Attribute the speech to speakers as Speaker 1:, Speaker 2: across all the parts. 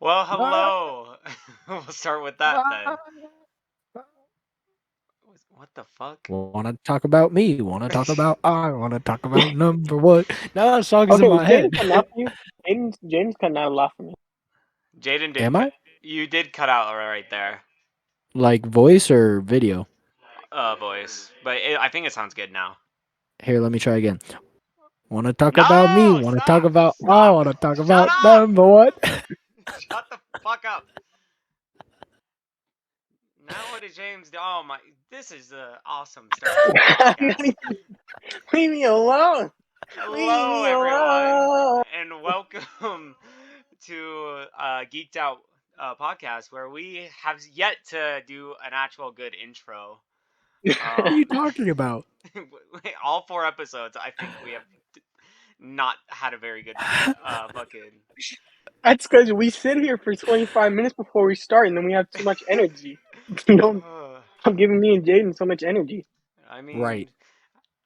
Speaker 1: Well,
Speaker 2: Ah,
Speaker 1: hello. We'll start with that then.
Speaker 2: ah.
Speaker 1: What the fuck?
Speaker 2: Want to talk about me? Want to talk about I? Want to talk about number one? No, that song is in
Speaker 3: Okay,
Speaker 2: my
Speaker 3: was
Speaker 2: head.
Speaker 3: Jaden cutting out for you? Jaden's cutting out a lot for me.
Speaker 1: Jaden did
Speaker 2: Am
Speaker 1: cut.
Speaker 2: I?
Speaker 1: You did cut out right there,
Speaker 2: Like voice or video?
Speaker 1: voice. But I think it sounds good now.
Speaker 2: Here, let me try again. Want to talk about me?
Speaker 1: No,
Speaker 2: Want to talk
Speaker 1: stop,
Speaker 2: about I?
Speaker 1: stop,
Speaker 2: Want to talk
Speaker 1: shut
Speaker 2: about
Speaker 1: up,
Speaker 2: number one?
Speaker 1: shut the fuck up. Now what did James do? Oh my, this is a awesome start to the podcast.
Speaker 3: Leave me alone. Leave
Speaker 1: Hello,
Speaker 3: me
Speaker 1: everyone,
Speaker 3: alone.
Speaker 1: and welcome to Geeked Out podcast, where we have yet to do an actual good intro.
Speaker 2: What are you talking about?
Speaker 1: All 4 episodes, I think we have not had a very good fucking.
Speaker 3: That's because we sit here for 25 minutes before we start, and then we have too much energy. You know, I'm giving me and Jaden so much energy.
Speaker 1: I
Speaker 2: Right.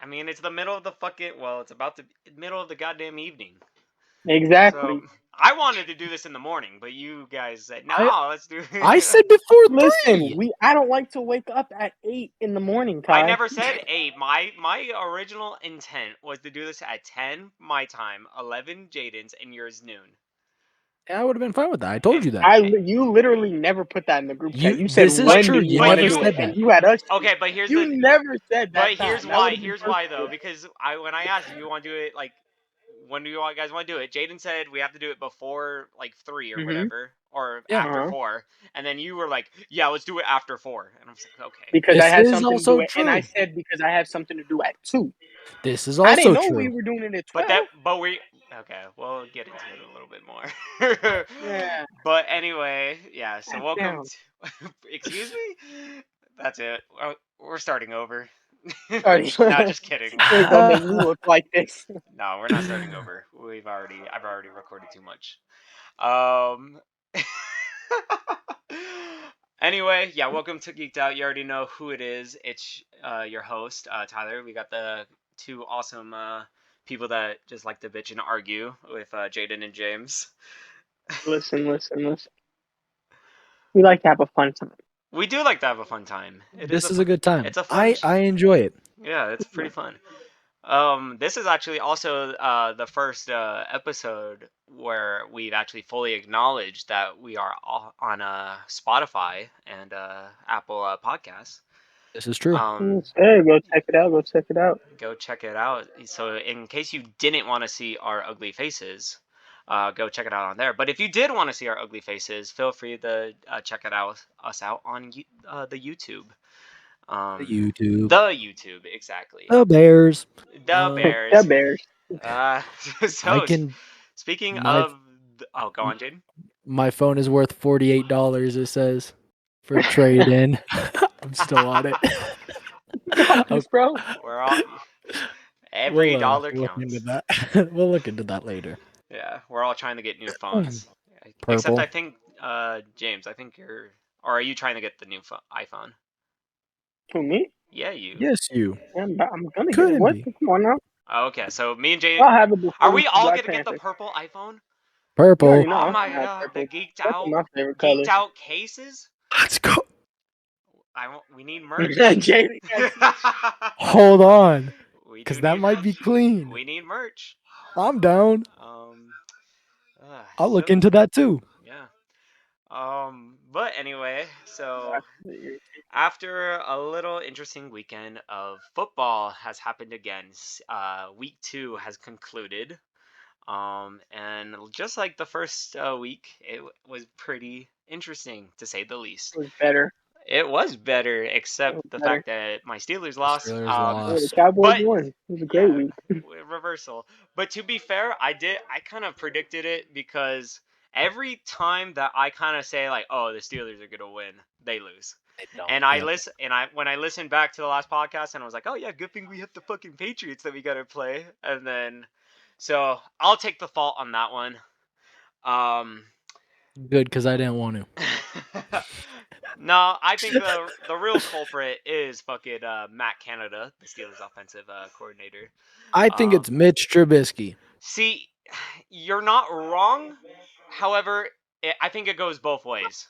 Speaker 1: mean, it's the middle of the fucking. Well, it's about the middle of the goddamn evening. So
Speaker 3: Exactly.
Speaker 1: I wanted to do this in the morning, but you guys said no. Let's do
Speaker 2: I
Speaker 1: it.
Speaker 2: said before
Speaker 3: Listen,
Speaker 2: 3.
Speaker 3: I don't like to wake up at 8 in the morning,
Speaker 1: I
Speaker 3: Kai.
Speaker 1: never said 8. My original intent was to do this at 10 my time, 11 Jaden's, and yours noon.
Speaker 2: I would have been fine with that. I told
Speaker 1: And
Speaker 2: you that.
Speaker 3: You literally never put that in the group chat. You said,
Speaker 2: This is
Speaker 3: when do
Speaker 2: true.
Speaker 3: you
Speaker 2: You
Speaker 3: want to
Speaker 2: never
Speaker 3: do it?
Speaker 2: said
Speaker 3: And
Speaker 2: that.
Speaker 3: you had us.
Speaker 1: okay, but here's
Speaker 3: You
Speaker 1: the.
Speaker 3: never said
Speaker 1: But
Speaker 3: that
Speaker 1: here's
Speaker 3: time. That would
Speaker 1: why.
Speaker 3: have been
Speaker 1: Here's why though,
Speaker 3: perfect.
Speaker 1: because when I asked if you want to do it, like, when do you guys want to do it? Jaden said we have to do it before like 3 or
Speaker 3: Mm-hmm.
Speaker 1: whatever, or
Speaker 2: Yeah.
Speaker 1: after 4, and then you were like, yeah, let's do it after 4, and I was like, okay.
Speaker 3: Because I
Speaker 2: This
Speaker 3: had
Speaker 2: is
Speaker 3: something to do
Speaker 2: also
Speaker 3: it, and I
Speaker 2: true.
Speaker 3: said because I have something to do at 2.
Speaker 2: This is
Speaker 3: I didn't
Speaker 2: also
Speaker 3: know we
Speaker 2: true.
Speaker 3: were doing it at
Speaker 1: But
Speaker 3: 12.
Speaker 1: we okay. We'll get into it a little bit more.
Speaker 3: Yeah,
Speaker 1: But anyway, yeah. So welcome
Speaker 3: down.
Speaker 1: to. Excuse me. That's it. We're starting over.
Speaker 3: Sorry.
Speaker 1: No, just kidding. We're
Speaker 3: Please
Speaker 1: starting
Speaker 3: don't
Speaker 1: over.
Speaker 3: make me look like this.
Speaker 1: No, we're not starting over. I've already recorded too much. Um. Anyway, yeah, welcome to Geeked Out. You already know who it is. It's your host, Tyler. We got the two awesome people that just like to bitch and argue with Jaden and James.
Speaker 3: Listen. We like to have a fun time.
Speaker 1: We do like to have a fun time.
Speaker 2: This is a good time.
Speaker 1: It's a fun.
Speaker 2: I enjoy it.
Speaker 1: Yeah, it's pretty fun. This is actually also the first episode where we've actually fully acknowledged that we are on Spotify and Apple Podcasts.
Speaker 2: This is true.
Speaker 3: Hey, go check it out. Go check it out.
Speaker 1: Go check it out. So, in case you didn't want to see our ugly faces, go check it out on there. But if you did want to see our ugly faces, feel free to check us out on the YouTube.
Speaker 2: YouTube.
Speaker 1: The YouTube, exactly.
Speaker 2: The Bears.
Speaker 1: The
Speaker 3: The
Speaker 1: Bears.
Speaker 3: Bears.
Speaker 1: Uh,
Speaker 2: I
Speaker 1: so,
Speaker 2: can.
Speaker 1: speaking
Speaker 2: My
Speaker 1: of, oh, go on, Jaden.
Speaker 2: my phone is worth $48. It says for trade in. I'm still on it.
Speaker 3: Gosh, bro.
Speaker 1: We're all every dollar
Speaker 2: We'll look into
Speaker 1: counts.
Speaker 2: that. We'll look into that later.
Speaker 1: Yeah, we're all trying to get new phones. Except
Speaker 2: Purple.
Speaker 1: I think, James, I think you're, or are you trying to get the new iPhone?
Speaker 3: Who, me?
Speaker 1: Yeah, you.
Speaker 2: Yes, you.
Speaker 3: I'm gonna get it.
Speaker 2: Couldn't
Speaker 3: What?
Speaker 2: be.
Speaker 3: Come on now.
Speaker 1: Oh, okay, so me and Jaden,
Speaker 3: I'll have it before
Speaker 1: are
Speaker 3: we
Speaker 1: we all
Speaker 3: Black
Speaker 1: gonna get the
Speaker 3: Panther.
Speaker 1: purple iPhone?
Speaker 3: You already
Speaker 2: Purple.
Speaker 3: know.
Speaker 1: Oh
Speaker 3: I'm
Speaker 1: my
Speaker 3: gonna have
Speaker 1: god, the
Speaker 3: purple. That's my favorite color.
Speaker 1: geeked out cases.
Speaker 2: Let's go.
Speaker 1: We need merch.
Speaker 3: Jaden got
Speaker 2: Hold on.
Speaker 1: We
Speaker 2: Because
Speaker 1: do
Speaker 2: that
Speaker 1: need.
Speaker 2: might be clean.
Speaker 1: We need merch.
Speaker 2: I'm down. I'll look
Speaker 1: So
Speaker 2: into that too.
Speaker 1: yeah. But anyway, so after a little interesting weekend of football has happened again, week 2 has concluded. And just like the first week, it was pretty interesting to say the least.
Speaker 3: It was better.
Speaker 1: It was better,
Speaker 3: It
Speaker 1: except
Speaker 3: was
Speaker 1: the
Speaker 3: better.
Speaker 1: fact that my Steelers
Speaker 2: The
Speaker 1: lost.
Speaker 2: Steelers
Speaker 3: Yeah,
Speaker 2: lost.
Speaker 3: the Cowboys
Speaker 1: But
Speaker 3: won. It was a great
Speaker 1: yeah,
Speaker 3: week.
Speaker 1: reversal. But to be fair, I kind of predicted it because every time that I kind of say like, "Oh, the Steelers are gonna win," they lose.
Speaker 2: They don't.
Speaker 1: And I
Speaker 2: Yep.
Speaker 1: listen, and when I listened back to the last podcast, and I was like, "Oh yeah, good thing we hit the fucking Patriots that we gotta play." And then, so I'll take the fault on that one.
Speaker 2: Good, because I didn't want to.
Speaker 1: No, I think the real culprit is fucking Matt Canada, the Steelers offensive coordinator.
Speaker 2: I think it's Mitch Trubisky.
Speaker 1: See, you're not wrong. However, I think it goes both ways.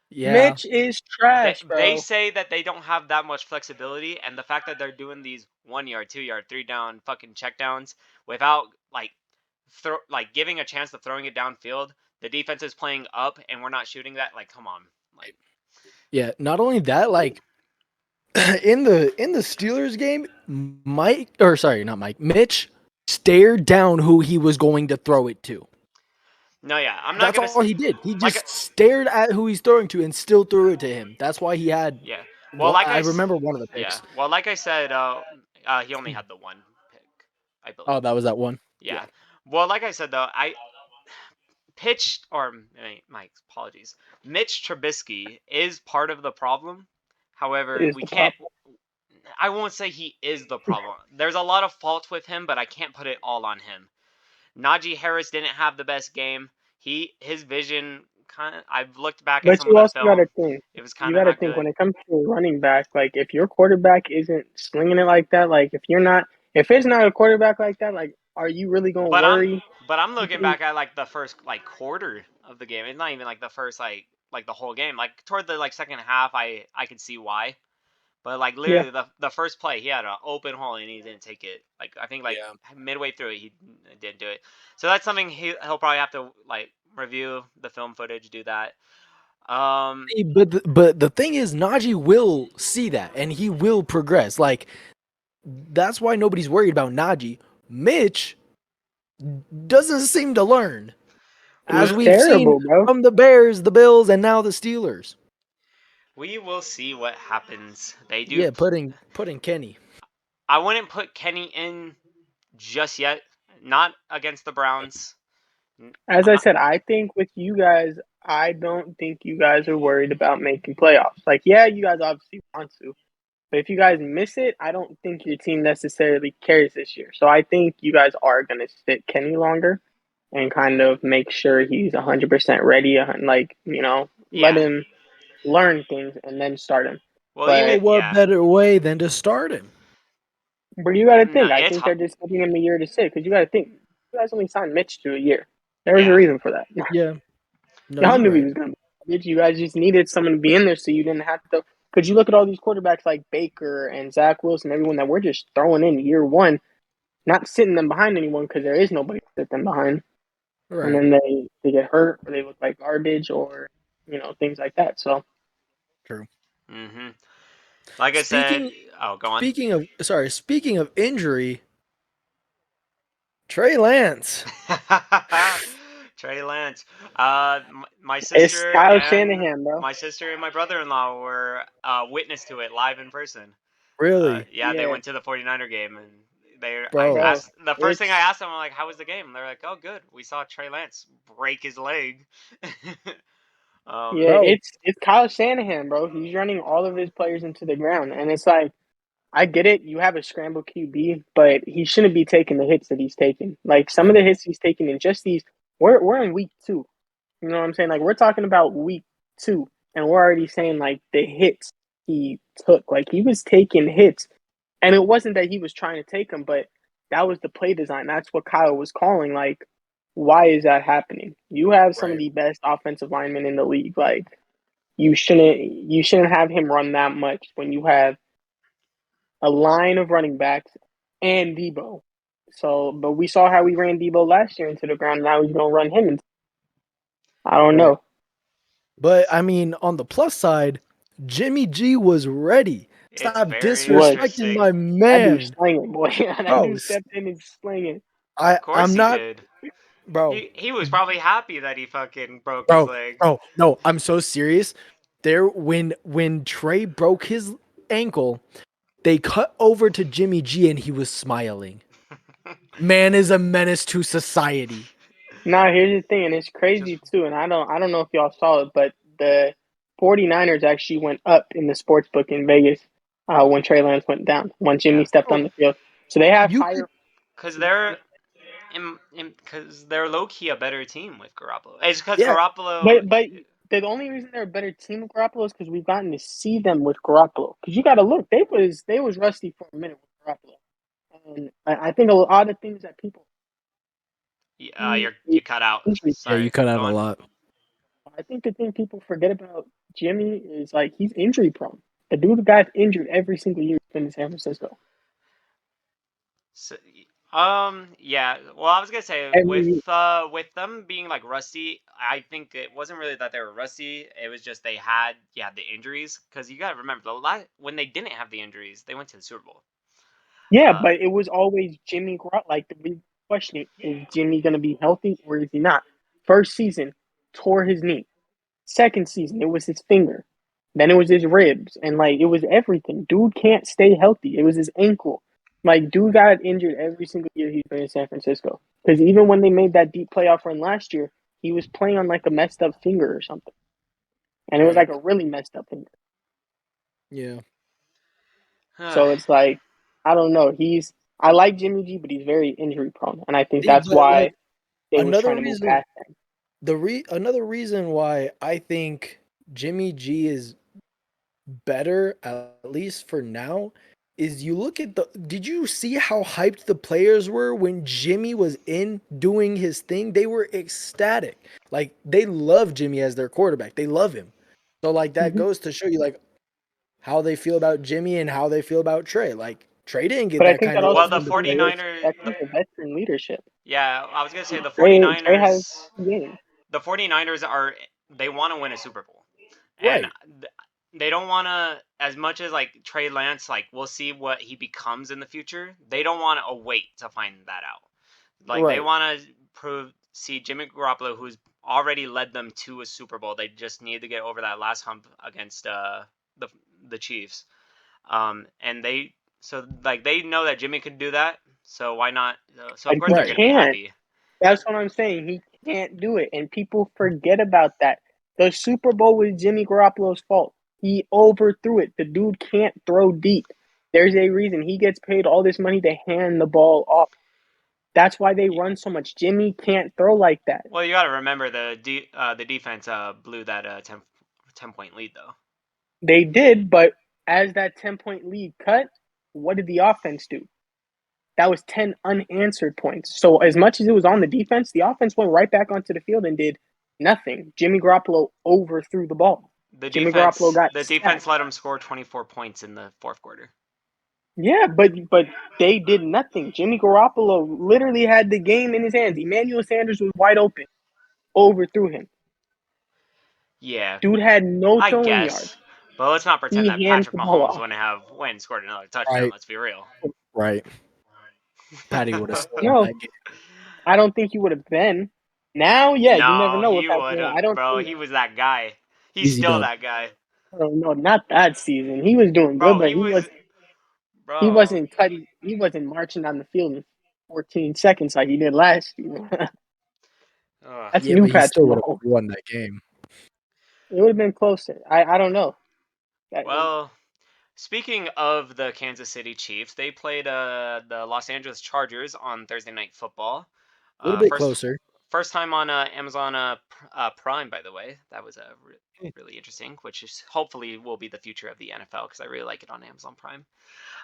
Speaker 2: Yeah.
Speaker 3: Mitch is trash,
Speaker 1: They
Speaker 3: bro.
Speaker 1: say that they don't have that much flexibility, and the fact that they're doing these 1 yard, 2 yard, 3 down fucking checkdowns without like giving a chance to throwing it downfield. The defense is playing up, and we're not shooting that. Like, come on, like.
Speaker 2: Yeah. Not only that, like in the Steelers game, Mitch stared down who he was going to throw it to.
Speaker 1: No, yeah, I'm not
Speaker 2: That's
Speaker 1: gonna
Speaker 2: all he did. He
Speaker 1: like.
Speaker 2: just stared at who he's throwing to and still threw it to him. That's why he had.
Speaker 1: Yeah, well,
Speaker 2: I remember one of the
Speaker 1: yeah,
Speaker 2: picks.
Speaker 1: well, like I said, he only had the one pick, I believe.
Speaker 2: Oh, that was that one.
Speaker 1: Yeah. Well, like I said though, I pitched or my apologies. Mitch Trubisky is part of the problem. However,
Speaker 3: Is
Speaker 1: we
Speaker 3: the
Speaker 1: can't.
Speaker 3: problem.
Speaker 1: I won't say he is the problem. There's a lot of fault with him, but I can't put it all on him. Najee Harris didn't have the best game. His vision kind of. I've looked back at
Speaker 3: But
Speaker 1: some of
Speaker 3: you
Speaker 1: the
Speaker 3: also got to
Speaker 1: film.
Speaker 3: think.
Speaker 1: It was kind
Speaker 3: You
Speaker 1: of
Speaker 3: got to
Speaker 1: not
Speaker 3: think when
Speaker 1: good.
Speaker 3: it comes to a running back. Like if your quarterback isn't slinging it like that, like if it's not a quarterback like that, like are you really gonna
Speaker 1: But I'm
Speaker 3: worry?
Speaker 1: but I'm looking back at like the first like quarter of the game. It's not even like the first like the whole game. Like toward the like second half, I could see why. But like
Speaker 3: Yeah,
Speaker 1: literally the first play, he had an open hole and he didn't take it. Like I think like
Speaker 2: Yeah.
Speaker 1: midway through it, he didn't do it. So that's something he'll probably have to like review the film footage, do that. Um,
Speaker 2: But the thing is, Najee will see that and he will progress. Like that's why nobody's worried about Najee. Mitch doesn't seem to learn, as
Speaker 3: he's
Speaker 2: we've seen
Speaker 3: terrible, bro.
Speaker 2: from the Bears, the Bills, and now the Steelers.
Speaker 1: we will see what happens. They do.
Speaker 2: Yeah, putting Kenny.
Speaker 1: I wouldn't put Kenny in just yet. Not against the Browns.
Speaker 3: As
Speaker 1: I'm
Speaker 3: I
Speaker 1: not.
Speaker 3: said, I think with you guys, I don't think you guys are worried about making playoffs. Like, yeah, you guys obviously want to, but if you guys miss it, I don't think your team necessarily cares this year. So I think you guys are gonna sit Kenny longer and kind of make sure he's 100% ready. Like, let
Speaker 1: Yeah.
Speaker 3: him learn things and then start him.
Speaker 1: Well,
Speaker 2: Well,
Speaker 1: even
Speaker 3: But
Speaker 2: what
Speaker 1: yeah.
Speaker 2: better way than to start him?
Speaker 3: you got to
Speaker 1: No,
Speaker 3: think. I
Speaker 1: it's
Speaker 3: think
Speaker 1: hot.
Speaker 3: they're just giving him a year to sit because you got to think. You guys only signed Mitch to a year. There was a
Speaker 1: Yeah.
Speaker 3: reason for that.
Speaker 2: Yeah. No,
Speaker 3: Y'all
Speaker 2: you're
Speaker 3: knew he
Speaker 2: right.
Speaker 3: was going to be. You guys just needed someone to be in there so you didn't have to. Because you look at all these quarterbacks like Baker and Zach Wilson, everyone that we're just throwing in year one, not sitting them behind anyone because there is nobody to sit them behind. And
Speaker 2: Right.
Speaker 3: then they get hurt or they look like garbage or, things like that. So
Speaker 2: True.
Speaker 1: Mhm. Like I said,
Speaker 2: Speaking
Speaker 1: oh, go on.
Speaker 2: speaking of injury, Trey Lance.
Speaker 1: Trey Lance. My
Speaker 3: it's
Speaker 1: sister
Speaker 3: Kyle
Speaker 1: and
Speaker 3: Shanahan, bro.
Speaker 1: my brother-in-law were witness to it live in person.
Speaker 2: Really?
Speaker 1: Yeah, they
Speaker 3: Yeah,
Speaker 1: went to the 49er game and I
Speaker 2: Bro.
Speaker 3: bro.
Speaker 1: asked the first thing I
Speaker 3: It's
Speaker 1: asked them, I'm like, how was the game? And they're like, oh, good. We saw Trey Lance break his leg.
Speaker 3: Yeah,
Speaker 1: um,
Speaker 2: Bro.
Speaker 3: it's Kyle Shanahan, bro. He's running all of his players into the ground, and it's like I get it. You have a scramble QB, but he shouldn't be taking the hits that he's taking. Like some of
Speaker 2: Right.
Speaker 3: the hits he's taking in just these. We're in week two. You know what I'm saying? Like we're talking about week two, and we're already saying like the hits he took. Like he was taking hits, and it wasn't that he was trying to take them, but that was the play design. That's what Kyle was calling. Like, why is that happening? You have some of
Speaker 2: Right.
Speaker 3: the best offensive linemen in the league. Like you shouldn't have him run that much when you have a line of running backs and Debo. So, but we saw how we ran Debo last year into the ground. Now he's gonna run him. I don't
Speaker 2: Right.
Speaker 3: know.
Speaker 2: But I mean, on the plus side, Jimmy G was ready.
Speaker 1: it's
Speaker 2: Stop
Speaker 1: very
Speaker 3: He was.
Speaker 2: disrespecting
Speaker 1: interesting.
Speaker 2: my
Speaker 3: That dude
Speaker 2: man.
Speaker 3: slinging, boy. That
Speaker 2: Bro,
Speaker 3: dude stepped in and slinging.
Speaker 1: Of course
Speaker 2: I'm
Speaker 1: he
Speaker 2: not
Speaker 1: did.
Speaker 2: bro.
Speaker 1: He was probably happy that he fucking broke his
Speaker 2: Bro,
Speaker 1: leg.
Speaker 2: bro, no, I'm so serious. There when Trey broke his ankle, they cut over to Jimmy G and he was smiling. Man is a menace to society.
Speaker 3: Now here's the thing, and it's
Speaker 1: Just
Speaker 3: crazy too. And I don't know if y'all saw it, but the 49ers actually went up in the sports book in Vegas when Trey Lance went down, when Jimmy
Speaker 1: yeah,
Speaker 3: stepped on
Speaker 2: Oh,
Speaker 3: the field. So they have
Speaker 2: you could
Speaker 3: higher.
Speaker 1: because they're because they're low key a better team with Garoppolo. It's because
Speaker 2: yeah,
Speaker 1: Garoppolo.
Speaker 3: But the only reason they're a better team with Garoppolo is because we've gotten to see them with Garoppolo. Because you got to look, they was rusty for a minute with Garoppolo, and I think a lot of things that people see
Speaker 1: You cut out.
Speaker 2: yeah, you
Speaker 1: Sorry,
Speaker 2: cut out
Speaker 1: go
Speaker 2: a
Speaker 1: on.
Speaker 2: lot.
Speaker 3: I think the thing people forget about Jimmy is like he's injury prone. The dude got injured every single year he's been in San Francisco.
Speaker 1: So, yeah. Well, I was gonna say
Speaker 3: Every year.
Speaker 1: with them being like rusty, I think it wasn't really that they were rusty. It was just they had the injuries because you gotta remember when they didn't have the injuries, they went to the Super Bowl.
Speaker 3: Yeah, but it was always Jimmy Garoppolo. Like the big question is Jimmy going to be healthy or is he not? First season, tore his knee. Second season, it was his finger. Then it was his ribs, and like it was everything. Dude can't stay healthy. It was his ankle. Like dude got injured every single year he's been in San Francisco. Because even when they made that deep playoff run last year, he was playing on like a messed up finger or something, and it was
Speaker 2: Right.
Speaker 3: like a really messed up finger.
Speaker 2: Yeah.
Speaker 3: So it's like I don't know. I like Jimmy G, but he's very injury prone, and I think
Speaker 2: See,
Speaker 3: that's
Speaker 2: but
Speaker 3: why
Speaker 2: like
Speaker 3: they was
Speaker 2: another
Speaker 3: trying to move
Speaker 2: reason,
Speaker 3: past him.
Speaker 2: another reason why I think Jimmy G is better, at least for now, is you look at did you see how hyped the players were when Jimmy was in doing his thing? They were ecstatic. Like they love Jimmy as their quarterback. They love him. So like that
Speaker 3: Mm-hmm.
Speaker 2: goes to show you like how they feel about Jimmy and how they feel about Trey. Like Trey didn't get
Speaker 3: But I
Speaker 2: that
Speaker 3: think
Speaker 2: kind
Speaker 3: that
Speaker 2: of
Speaker 3: also
Speaker 1: well,
Speaker 2: love
Speaker 1: the
Speaker 2: from the
Speaker 3: comes with
Speaker 2: players.
Speaker 1: 49ers,
Speaker 3: that comes with veteran leadership.
Speaker 1: yeah, I was gonna say
Speaker 3: Trey has games.
Speaker 1: The 49ers they want to win a Super Bowl. And
Speaker 2: Right.
Speaker 1: they don't want to, as much as like Trey Lance, like we'll see what he becomes in the future. They don't want to wait to find that out. Like they
Speaker 2: Right.
Speaker 1: want to see Jimmy Garoppolo, who's already led them to a Super Bowl. They just need to get over that last hump against the the Chiefs. And they know that Jimmy could do that. So why not? So of
Speaker 3: But
Speaker 1: course
Speaker 3: he
Speaker 1: they're
Speaker 2: Right.
Speaker 1: gonna be
Speaker 3: can't.
Speaker 1: happy.
Speaker 3: That's what I'm saying. He can't do it. And people forget about that. The Super Bowl was Jimmy Garoppolo's fault. He overthrew it. The dude can't throw deep. There's a reason he gets paid all this money to hand the ball off. That's why they run so much. Jimmy can't throw like that.
Speaker 1: Well, you got to remember the defense blew that 10 point lead though.
Speaker 3: They did, but as that 10-point lead cut, what did the offense do? That was 10 unanswered points. So as much as it was on the offense went right back onto the field and did nothing. Jimmy Garoppolo overthrew the ball.
Speaker 1: The
Speaker 3: Jimmy Garoppolo
Speaker 1: defense
Speaker 3: got
Speaker 1: the defense
Speaker 3: sacked.
Speaker 1: let him score 24 points in the fourth quarter.
Speaker 3: Yeah, but they did nothing. Jimmy Garoppolo literally had the game in his hands. Emmanuel Sanders was wide open, overthrew him.
Speaker 1: Yeah,
Speaker 3: Dude had no
Speaker 1: I
Speaker 3: throwing yards.
Speaker 1: guess. But let's not pretend that
Speaker 3: He hands
Speaker 1: Patrick
Speaker 3: the ball
Speaker 1: Mahomes
Speaker 3: off.
Speaker 1: wouldn't have scored another touchdown.
Speaker 2: Right.
Speaker 1: Let's be real.
Speaker 2: Right. Patty would have still won
Speaker 3: No,
Speaker 2: that game.
Speaker 3: I don't think he would have been. Now, yeah, you never
Speaker 1: No,
Speaker 3: know
Speaker 1: he
Speaker 3: what's
Speaker 1: would
Speaker 3: happening.
Speaker 1: have,
Speaker 3: I don't
Speaker 1: bro.
Speaker 3: think.
Speaker 1: He was that guy. He's
Speaker 2: Easy
Speaker 1: still
Speaker 2: dub.
Speaker 1: that guy,
Speaker 3: Oh no, not that season. He was doing good,
Speaker 1: bro.
Speaker 3: but
Speaker 1: He was,
Speaker 3: he
Speaker 1: bro.
Speaker 3: wasn't cutting. He wasn't marching down the field in 14 seconds like he did last year.
Speaker 1: Ugh.
Speaker 3: That's
Speaker 2: Yeah,
Speaker 3: new
Speaker 2: but he
Speaker 3: Patrick
Speaker 2: still would have
Speaker 3: Mahomes.
Speaker 2: won that game.
Speaker 3: It would have been closer. I don't know.
Speaker 1: Well, speaking of the Kansas City Chiefs, they played the Los Angeles Chargers on Thursday Night Football.
Speaker 2: A little
Speaker 1: Uh,
Speaker 2: bit
Speaker 1: first
Speaker 2: closer.
Speaker 1: first time on Amazon Prime, by the way. That was really interesting, which is hopefully will be the future of the NFL because I really like it on Amazon Prime.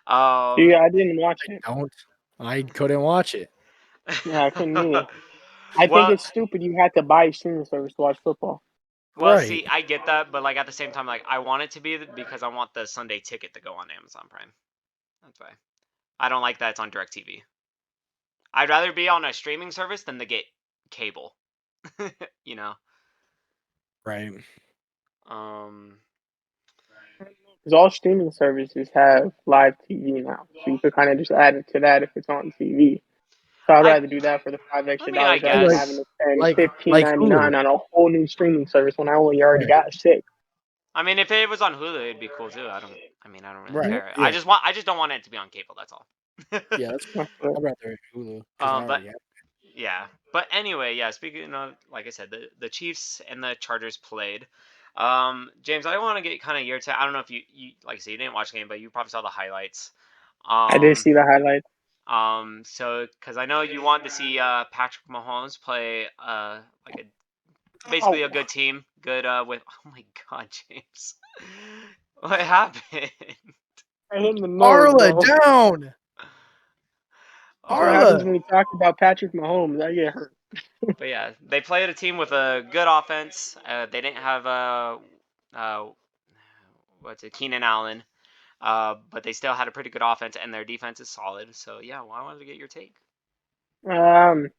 Speaker 3: Yeah,
Speaker 1: Um,
Speaker 3: I didn't watch it.
Speaker 2: Don't. I couldn't watch it.
Speaker 3: Yeah, I couldn't either. I think
Speaker 1: well,
Speaker 3: it's stupid. You had to buy a streaming service to watch football.
Speaker 1: well,
Speaker 2: Right.
Speaker 1: see, I get that, but like at the same time, like I want it to be because I want the Sunday ticket to go on Amazon Prime. That's why I don't like that it's on DirecTV. I'd rather be on a streaming service than to get cable. you know.
Speaker 2: Right.
Speaker 1: Um.
Speaker 3: Because all streaming services have live TV now, so you could kind of just add it to that if it's on TV. So I'd
Speaker 1: I.
Speaker 3: rather do that for the five
Speaker 1: I
Speaker 3: extra
Speaker 1: mean, I
Speaker 3: dollars rather than
Speaker 2: Like
Speaker 3: having
Speaker 1: guess.
Speaker 3: to spend
Speaker 2: like
Speaker 3: fifteen
Speaker 2: like
Speaker 3: ninety
Speaker 2: Hulu.
Speaker 3: nine on a whole new streaming service when I only already
Speaker 2: Right.
Speaker 3: got six.
Speaker 1: I mean, if it was on Hulu, it'd be cool too. I don't really
Speaker 2: Right.
Speaker 3: Mhm.
Speaker 1: care.
Speaker 2: Yeah.
Speaker 1: I just don't want it to be on cable. That's all.
Speaker 2: Yeah, that's cool. I'd rather Hulu because I
Speaker 1: But
Speaker 2: already have.
Speaker 1: yeah. But anyway, yeah. Speaking of, like I said, the Chiefs and the Chargers played. James, I want to get kind of your take. I don't know if you like I said you didn't watch the game, but you probably saw the highlights.
Speaker 3: I did
Speaker 1: Um.
Speaker 3: see the highlights.
Speaker 1: So because I know you want to see Patrick Mahomes play like basically a
Speaker 3: Oh,
Speaker 1: good team, good with. Oh my God, James, what happened?
Speaker 3: I hit in the nose,
Speaker 2: Arla
Speaker 3: bro.
Speaker 2: down.
Speaker 3: That's what happens
Speaker 2: Arla.
Speaker 3: when we talk about Patrick Mahomes. I get hurt.
Speaker 1: But yeah, they played a team with a good offense. They didn't have uh, what's it, Keenan Allen, but they still had a pretty good offense, and their defense is solid. So yeah, well, I wanted to get your take.
Speaker 3: Um,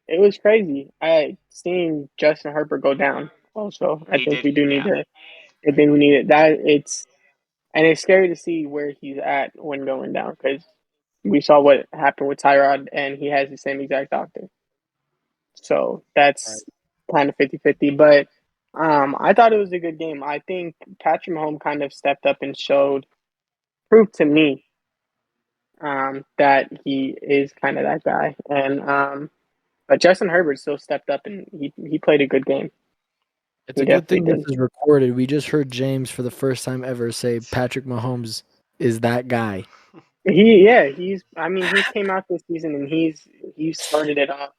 Speaker 3: it was crazy. I seeing Justin Herbert go down. Also, I
Speaker 1: He
Speaker 3: think
Speaker 1: did,
Speaker 3: we do need
Speaker 1: yeah.
Speaker 3: to. I think we need it. It's scary to see where he's at when going down because we saw what happened with Tyrod, and he has the same exact doctor. So
Speaker 2: Right.
Speaker 3: that's kind of 50-50. But I thought it was a good game. I think Patrick Mahomes kind of stepped up and proved to me that he is kind of that guy. And but Justin Herbert still stepped up and he played a good game.
Speaker 2: It's
Speaker 3: He
Speaker 2: a good
Speaker 3: definitely
Speaker 2: thing this
Speaker 3: did.
Speaker 2: is recorded. We just heard James for the first time ever say Patrick Mahomes is that guy.
Speaker 3: He's came out this season and he's started it off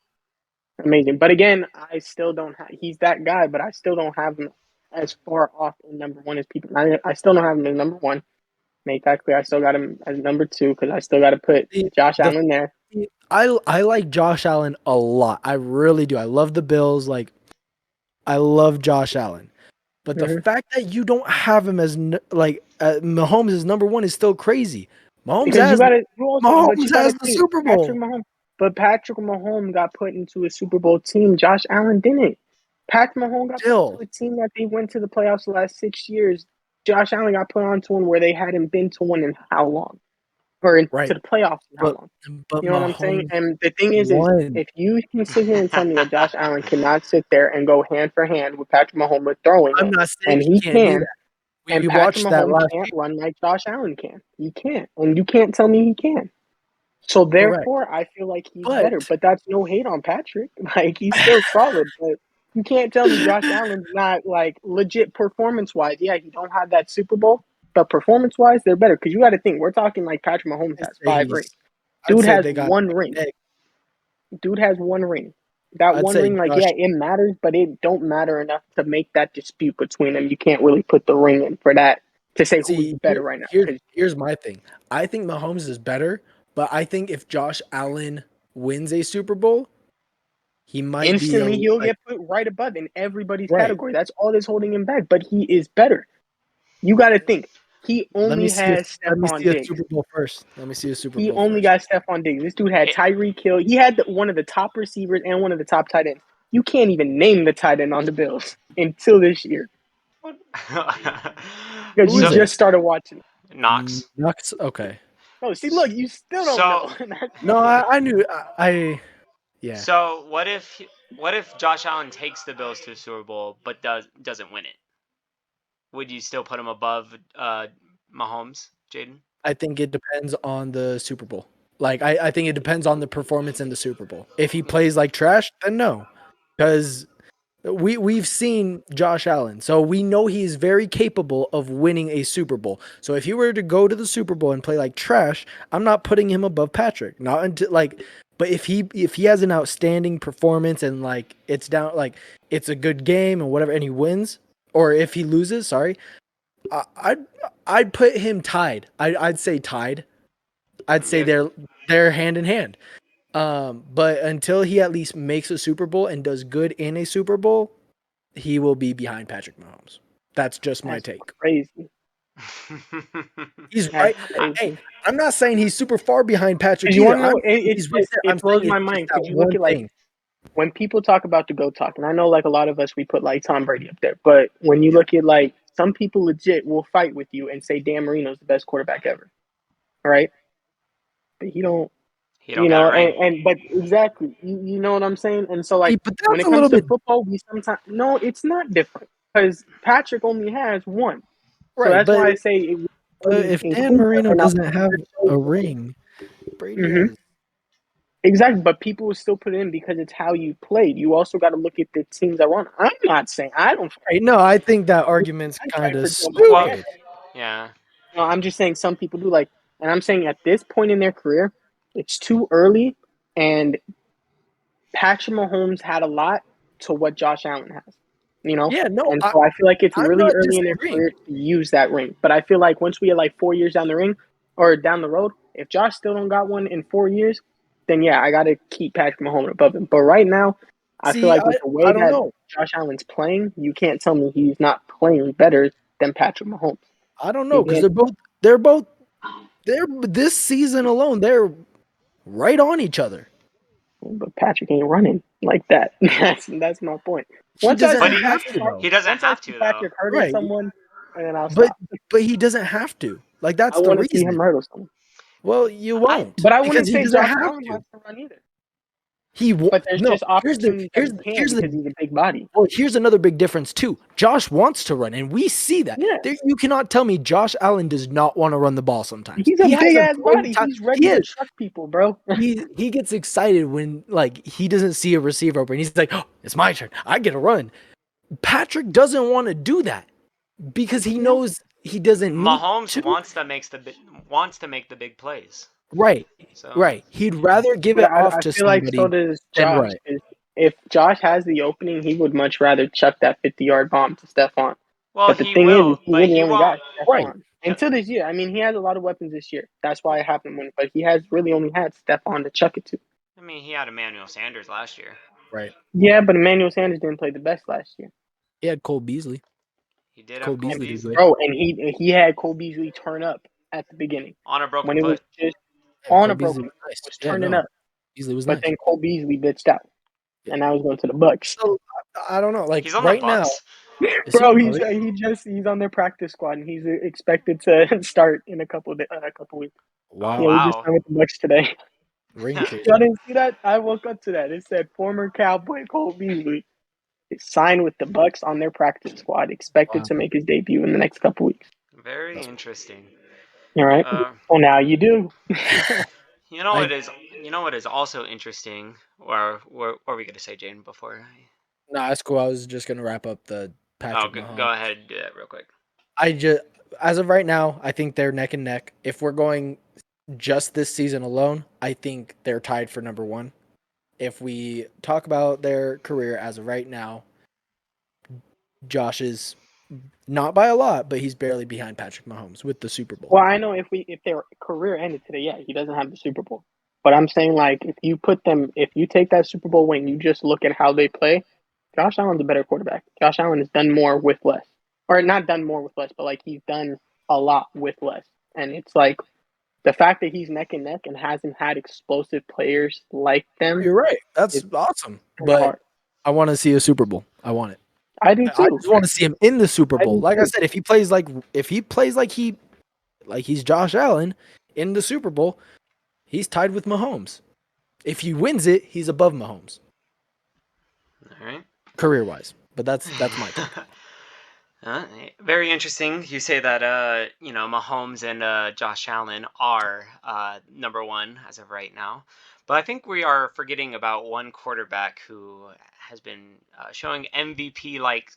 Speaker 3: amazing. But again, I still don't have he's that guy, but I still don't have him as far off in number one as people. I still don't have him as number one. Make that clear. I still got him as number two because I still got to put
Speaker 2: The,
Speaker 3: Josh
Speaker 2: the
Speaker 3: Allen there.
Speaker 2: I like Josh Allen a lot. I really do. I love the Bills. Like I love Josh Allen. But the
Speaker 3: Mm-hmm.
Speaker 2: fact that you don't have him as Mahomes is number one is still crazy. Mahomes
Speaker 3: Because
Speaker 2: has
Speaker 3: but
Speaker 2: Mahomes
Speaker 3: you gotta
Speaker 2: has the
Speaker 3: think
Speaker 2: Super Bowl.
Speaker 3: Patrick Mahomes got put into a Super Bowl team. Josh Allen didn't. Patrick Mahomes got put into
Speaker 2: Still,
Speaker 3: a team that they went to the playoffs the last 6 years. Josh Allen got put onto one where they hadn't been to one in how long, to
Speaker 2: right?
Speaker 3: the playoffs in how
Speaker 2: But
Speaker 3: long?
Speaker 2: but
Speaker 3: You know what I'm saying?
Speaker 2: Mahomes
Speaker 3: And the thing is
Speaker 2: won.
Speaker 3: if you can sit here and tell me that Josh Allen cannot sit there and go hand for hand with Patrick Mahomes with throwing
Speaker 2: I'm
Speaker 3: it,
Speaker 2: not saying
Speaker 3: and
Speaker 2: he
Speaker 3: he
Speaker 2: can't do
Speaker 3: can,
Speaker 2: that.
Speaker 3: and
Speaker 2: We
Speaker 3: Patrick
Speaker 2: watched that
Speaker 3: Mahomes
Speaker 2: last
Speaker 3: can't
Speaker 2: week.
Speaker 3: run like Josh Allen can. He can't. And you can't tell me he can. So
Speaker 2: Correct.
Speaker 3: therefore, I feel like he's better.
Speaker 2: But
Speaker 3: But that's no hate on Patrick. Like he's still solid. But you can't tell me Josh Allen's not like legit performance wise. Yeah, he don't have that Super Bowl, but performance wise, they're better. Because you got to think, we're talking like Patrick Mahomes
Speaker 2: I'd
Speaker 3: has
Speaker 2: say
Speaker 3: 5 rings.
Speaker 2: he's. I'd
Speaker 3: Dude
Speaker 2: say
Speaker 3: has
Speaker 2: they got
Speaker 3: one
Speaker 2: neck
Speaker 3: ring.
Speaker 2: and neck.
Speaker 3: Dude has one ring. That
Speaker 2: I'd
Speaker 3: one
Speaker 2: say
Speaker 3: ring, like
Speaker 2: Josh.
Speaker 3: yeah, it matters, but it don't matter enough to make that dispute between them. You can't really put the ring in for that to say who's
Speaker 2: See,
Speaker 3: better right now. Because
Speaker 2: here's my thing. I think Mahomes is better, but I think if Josh Allen wins a Super Bowl, he might be
Speaker 3: instantly he'll
Speaker 2: like
Speaker 3: get put right above in everybody's
Speaker 2: right.
Speaker 3: category. That's all that's holding him back. But he is better. You got to think. He
Speaker 2: Let me
Speaker 3: only
Speaker 2: see a
Speaker 3: has
Speaker 2: let me
Speaker 3: Stephon
Speaker 2: see a
Speaker 3: Diggs.
Speaker 2: Super Bowl first. Let me see a Super
Speaker 3: He
Speaker 2: Bowl
Speaker 3: only
Speaker 2: first.
Speaker 3: got Stephon Diggs. This dude had
Speaker 1: It,
Speaker 3: Tyreek Hill. He had one of the top receivers and one of the top tight ends. You can't even name the tight end on the Bills until this year because
Speaker 2: Who
Speaker 3: you
Speaker 2: is
Speaker 1: so
Speaker 2: it?
Speaker 3: just started watching.
Speaker 1: Knox.
Speaker 2: Knox. Okay.
Speaker 3: No, see, look, you still don't
Speaker 1: So
Speaker 3: know. That's the
Speaker 2: No,
Speaker 3: thing.
Speaker 2: I knew. Yeah.
Speaker 1: so what if Josh Allen takes the Bills to the Super Bowl but doesn't win it? Would you still put him above Mahomes, Jaden?
Speaker 2: I think it depends on the Super Bowl. Like I think it depends on the performance in the Super Bowl. If he plays like trash, then no, because we've seen Josh Allen, so we know he's very capable of winning a Super Bowl. So if he were to go to the Super Bowl and play like trash, I'm not putting him above Patrick. Not until like, but if he has an outstanding performance and like it's down like it's a good game and whatever, and he wins, or if he loses, sorry, I, I'd I'd put him tied. I'd say tied. I'd say
Speaker 1: Yeah.
Speaker 2: they're hand in hand. But until he at least makes a Super Bowl and does good in a Super Bowl, he will be behind Patrick Mahomes. That's just my
Speaker 3: That's
Speaker 2: take.
Speaker 3: crazy.
Speaker 2: He's
Speaker 3: That's
Speaker 2: right. Hey,
Speaker 3: crazy.
Speaker 2: I'm not saying he's super far behind Patrick
Speaker 3: Because you want
Speaker 2: either.
Speaker 3: to know,
Speaker 2: I'm saying he's right there. I'm
Speaker 3: it blows
Speaker 2: saying
Speaker 3: my
Speaker 2: it's just
Speaker 3: mind.
Speaker 2: that
Speaker 3: Because you look
Speaker 2: one
Speaker 3: at like
Speaker 2: thing.
Speaker 3: when people talk about the GOAT talk, and I know like a lot of us we put like Tom Brady up there, but when you
Speaker 2: Yeah.
Speaker 3: look at like some people legit will fight with you and say Dan Marino's the best quarterback ever. All right, but he don't,
Speaker 1: He don't got a ring.
Speaker 3: and but exactly, you know what I'm saying. And so
Speaker 2: See,
Speaker 3: like
Speaker 2: but
Speaker 3: when
Speaker 2: that's
Speaker 3: it
Speaker 2: a
Speaker 3: comes
Speaker 2: little
Speaker 3: to
Speaker 2: bit
Speaker 3: football, we sometimes no, it's not different because Patrick only has one. So
Speaker 2: right.
Speaker 3: that's
Speaker 2: But
Speaker 3: why I say it really
Speaker 2: if Dan
Speaker 3: includes that.
Speaker 2: Marino
Speaker 3: And
Speaker 2: doesn't have a ring, Brady
Speaker 3: hmm
Speaker 2: does.
Speaker 3: exactly, but people will still put it in because it's how you played. You also got to look at the teams that won. I'm not saying I don't.
Speaker 2: Right? No, I think that argument's
Speaker 3: I
Speaker 2: kind
Speaker 3: fight
Speaker 2: of
Speaker 3: for Joe
Speaker 1: Well,
Speaker 3: Montana.
Speaker 2: stupid.
Speaker 1: yeah.
Speaker 3: No, I'm just saying some people do like, and I'm saying at this point in their career, it's too early. And Patrick Mahomes had a lot to what Josh Allen has, you know.
Speaker 2: Yeah, no,
Speaker 3: And so I feel like it's
Speaker 2: I'm
Speaker 3: really
Speaker 2: not
Speaker 3: early in their
Speaker 2: disagreeing.
Speaker 3: career to use that ring. But I feel like once we get like 4 years down the ring or down the road, if Josh still don't got one in 4 years, then yeah, I got to keep Patrick Mahomes above him. But right now, I feel
Speaker 2: See,
Speaker 3: like with the way
Speaker 2: I don't
Speaker 3: that
Speaker 2: know.
Speaker 3: Josh Allen's playing, you can't tell me he's not playing better than Patrick Mahomes.
Speaker 2: I don't know
Speaker 3: You
Speaker 2: because
Speaker 3: can't,
Speaker 2: they're this season alone. They're right on each other.
Speaker 3: but Patrick ain't running like that. That's my point.
Speaker 2: He doesn't
Speaker 1: But
Speaker 2: have to though.
Speaker 1: he doesn't
Speaker 3: Once I
Speaker 1: have
Speaker 3: see
Speaker 1: to though.
Speaker 3: Patrick hurting
Speaker 2: Right.
Speaker 3: someone, and then I'll
Speaker 2: But
Speaker 3: stop.
Speaker 2: but he doesn't have to. Like
Speaker 3: I
Speaker 2: that's the
Speaker 3: want to see
Speaker 2: reason.
Speaker 3: him hurdle someone.
Speaker 2: Well, you
Speaker 1: I
Speaker 2: won't
Speaker 3: But I
Speaker 2: because
Speaker 3: wouldn't
Speaker 2: he
Speaker 3: say
Speaker 2: doesn't
Speaker 3: Josh
Speaker 2: have
Speaker 3: Allen has
Speaker 2: to.
Speaker 3: to run either.
Speaker 2: He won't.
Speaker 3: But there's
Speaker 2: No.
Speaker 3: just opportunities that he can't
Speaker 2: Here's
Speaker 3: because
Speaker 2: the
Speaker 3: he's a big body.
Speaker 2: well, here's another big difference too. Josh wants to run, and we see that.
Speaker 3: Yeah.
Speaker 2: You cannot tell me Josh Allen does not want to run the ball sometimes.
Speaker 3: He's a
Speaker 2: He has
Speaker 3: big
Speaker 2: a
Speaker 3: ass
Speaker 2: great
Speaker 3: body.
Speaker 2: time.
Speaker 3: He's
Speaker 2: He
Speaker 3: ready to
Speaker 2: is.
Speaker 3: truck people, bro.
Speaker 2: He gets excited when like he doesn't see a receiver open. He's like, oh, it's my turn. I get a run. Patrick doesn't want to do that because he
Speaker 3: Yeah.
Speaker 2: knows he doesn't need
Speaker 1: Mahomes
Speaker 2: to.
Speaker 1: wants to make the big plays.
Speaker 2: Right.
Speaker 1: So
Speaker 2: Right. He'd rather give
Speaker 3: But
Speaker 2: it off
Speaker 3: I
Speaker 2: to
Speaker 3: feel like so
Speaker 2: somebody
Speaker 3: does
Speaker 2: than
Speaker 3: Josh.
Speaker 2: run it.
Speaker 3: If Josh has the opening, he would much rather chuck that 50-yard bomb to Stephon.
Speaker 1: well,
Speaker 3: But the
Speaker 1: he
Speaker 3: thing is,
Speaker 1: will,
Speaker 3: he
Speaker 1: but
Speaker 3: really
Speaker 1: he
Speaker 3: only
Speaker 1: won't.
Speaker 3: got
Speaker 2: Right.
Speaker 3: Stephon until this year. I mean, he has a lot of weapons this year. That's why it happened when. But he has really only had Stephon to chuck it to.
Speaker 1: I mean, he had Emmanuel Sanders last year.
Speaker 2: Right.
Speaker 3: Yeah, but Emmanuel Sanders didn't play the best last year,
Speaker 2: He had Cole Beasley.
Speaker 1: He did
Speaker 2: Cole
Speaker 1: have Cole
Speaker 3: and,
Speaker 2: Beasley did
Speaker 1: Beasley
Speaker 2: good.
Speaker 3: bro. And he had Cole Beasley turn up at the beginning
Speaker 1: on a broken
Speaker 3: when it was
Speaker 1: foot.
Speaker 3: just
Speaker 2: And
Speaker 3: on
Speaker 2: Cole
Speaker 3: a
Speaker 2: Beasley
Speaker 3: broken
Speaker 2: was nice.
Speaker 3: was
Speaker 2: Yeah,
Speaker 3: turning
Speaker 2: no.
Speaker 3: up.
Speaker 2: Beasley was
Speaker 3: But
Speaker 2: nice.
Speaker 3: then Cole Beasley bitched out,
Speaker 2: Yeah.
Speaker 3: and now he's going to the Bucks.
Speaker 2: So I don't know. Like
Speaker 1: He's on the
Speaker 2: right now,
Speaker 1: Bucks.
Speaker 2: is he
Speaker 3: Bro,
Speaker 2: really?
Speaker 3: he's on their practice squad, and he's expected to start in a couple weeks.
Speaker 1: Oh
Speaker 3: Yeah,
Speaker 2: Wow.
Speaker 3: he just
Speaker 1: wow.
Speaker 3: signed with the Bucks today.
Speaker 2: Ring
Speaker 3: Y'all
Speaker 2: chaser.
Speaker 3: didn't see that? I woke up to that. It said former Cowboy Cole Beasley is signed with the Bucks on their practice squad, expected
Speaker 2: Wow.
Speaker 3: to make his debut in the next couple weeks.
Speaker 1: Very
Speaker 2: That's
Speaker 1: interesting.
Speaker 3: All right.
Speaker 1: Uh,
Speaker 3: Well, now you do.
Speaker 1: you know
Speaker 2: I
Speaker 1: what is you know what is also interesting, or what were we gonna say, Jane? Before?
Speaker 2: no, that's cool. I was just gonna wrap up the
Speaker 1: Oh,
Speaker 2: Patrick
Speaker 1: go
Speaker 2: Mahomes.
Speaker 1: ahead and do that real quick.
Speaker 2: I just as of right now, I think they're neck and neck. If we're going just this season alone, I think they're tied for number one. If we talk about their career as of right now, Josh is not by a lot, but he's barely behind Patrick Mahomes with the Super Bowl.
Speaker 3: Well, I know if their career ended today, yeah, he doesn't have the Super Bowl. But I'm saying like if you take that Super Bowl win, you just look at how they play. Josh Allen's a better quarterback. Josh Allen has done more with less, or not done more with less, but like he's done a lot with less. And it's like the fact that he's neck and neck and hasn't had explosive players like them
Speaker 2: You're right. That's
Speaker 3: is
Speaker 2: awesome.
Speaker 3: kind of
Speaker 2: But
Speaker 3: hard.
Speaker 2: I want to see a Super Bowl. I want it.
Speaker 3: I do
Speaker 2: I
Speaker 3: too.
Speaker 2: just want to see him in the Super
Speaker 3: I
Speaker 2: Bowl.
Speaker 3: do
Speaker 2: Like I
Speaker 3: too.
Speaker 2: said, if he plays like he's Josh Allen in the Super Bowl, he's tied with Mahomes. If he wins it, he's above Mahomes
Speaker 1: All right.
Speaker 2: career wise. But that's my take.
Speaker 1: Very interesting. You say that Mahomes and Josh Allen are number one as of right now, but I think we are forgetting about one quarterback who has been showing MVP like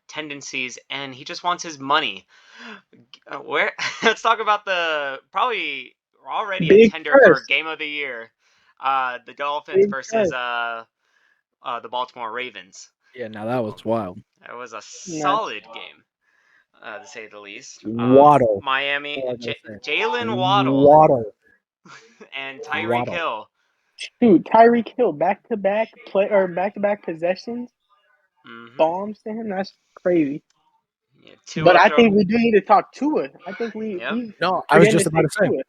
Speaker 1: tendencies, and he just wants his money. Where? Let's talk about the probably already a
Speaker 3: Big
Speaker 1: tender for
Speaker 3: trust.
Speaker 1: game of the year. The Dolphins
Speaker 3: Big
Speaker 1: versus
Speaker 3: trust.
Speaker 1: the Baltimore Ravens.
Speaker 2: Yeah, now that was wild.
Speaker 1: It was a
Speaker 3: Nuts.
Speaker 1: solid game, to say the least.
Speaker 2: Waddle.
Speaker 1: Miami,
Speaker 2: All I gotta say.
Speaker 1: Jalen Waddle
Speaker 2: Waddle.
Speaker 1: and Tyreek
Speaker 2: Waddle.
Speaker 1: Hill.
Speaker 3: Dude, Tyreek Hill back to back possessions,
Speaker 1: Hmm.
Speaker 3: bombs to him. That's crazy.
Speaker 1: Yeah,
Speaker 3: But
Speaker 1: Tua
Speaker 3: I
Speaker 1: throw.
Speaker 3: think we do need to talk Tua. I think
Speaker 1: Yep.
Speaker 3: we
Speaker 2: No, I was
Speaker 3: forgetting
Speaker 2: just
Speaker 3: to
Speaker 2: about
Speaker 3: say
Speaker 2: to say.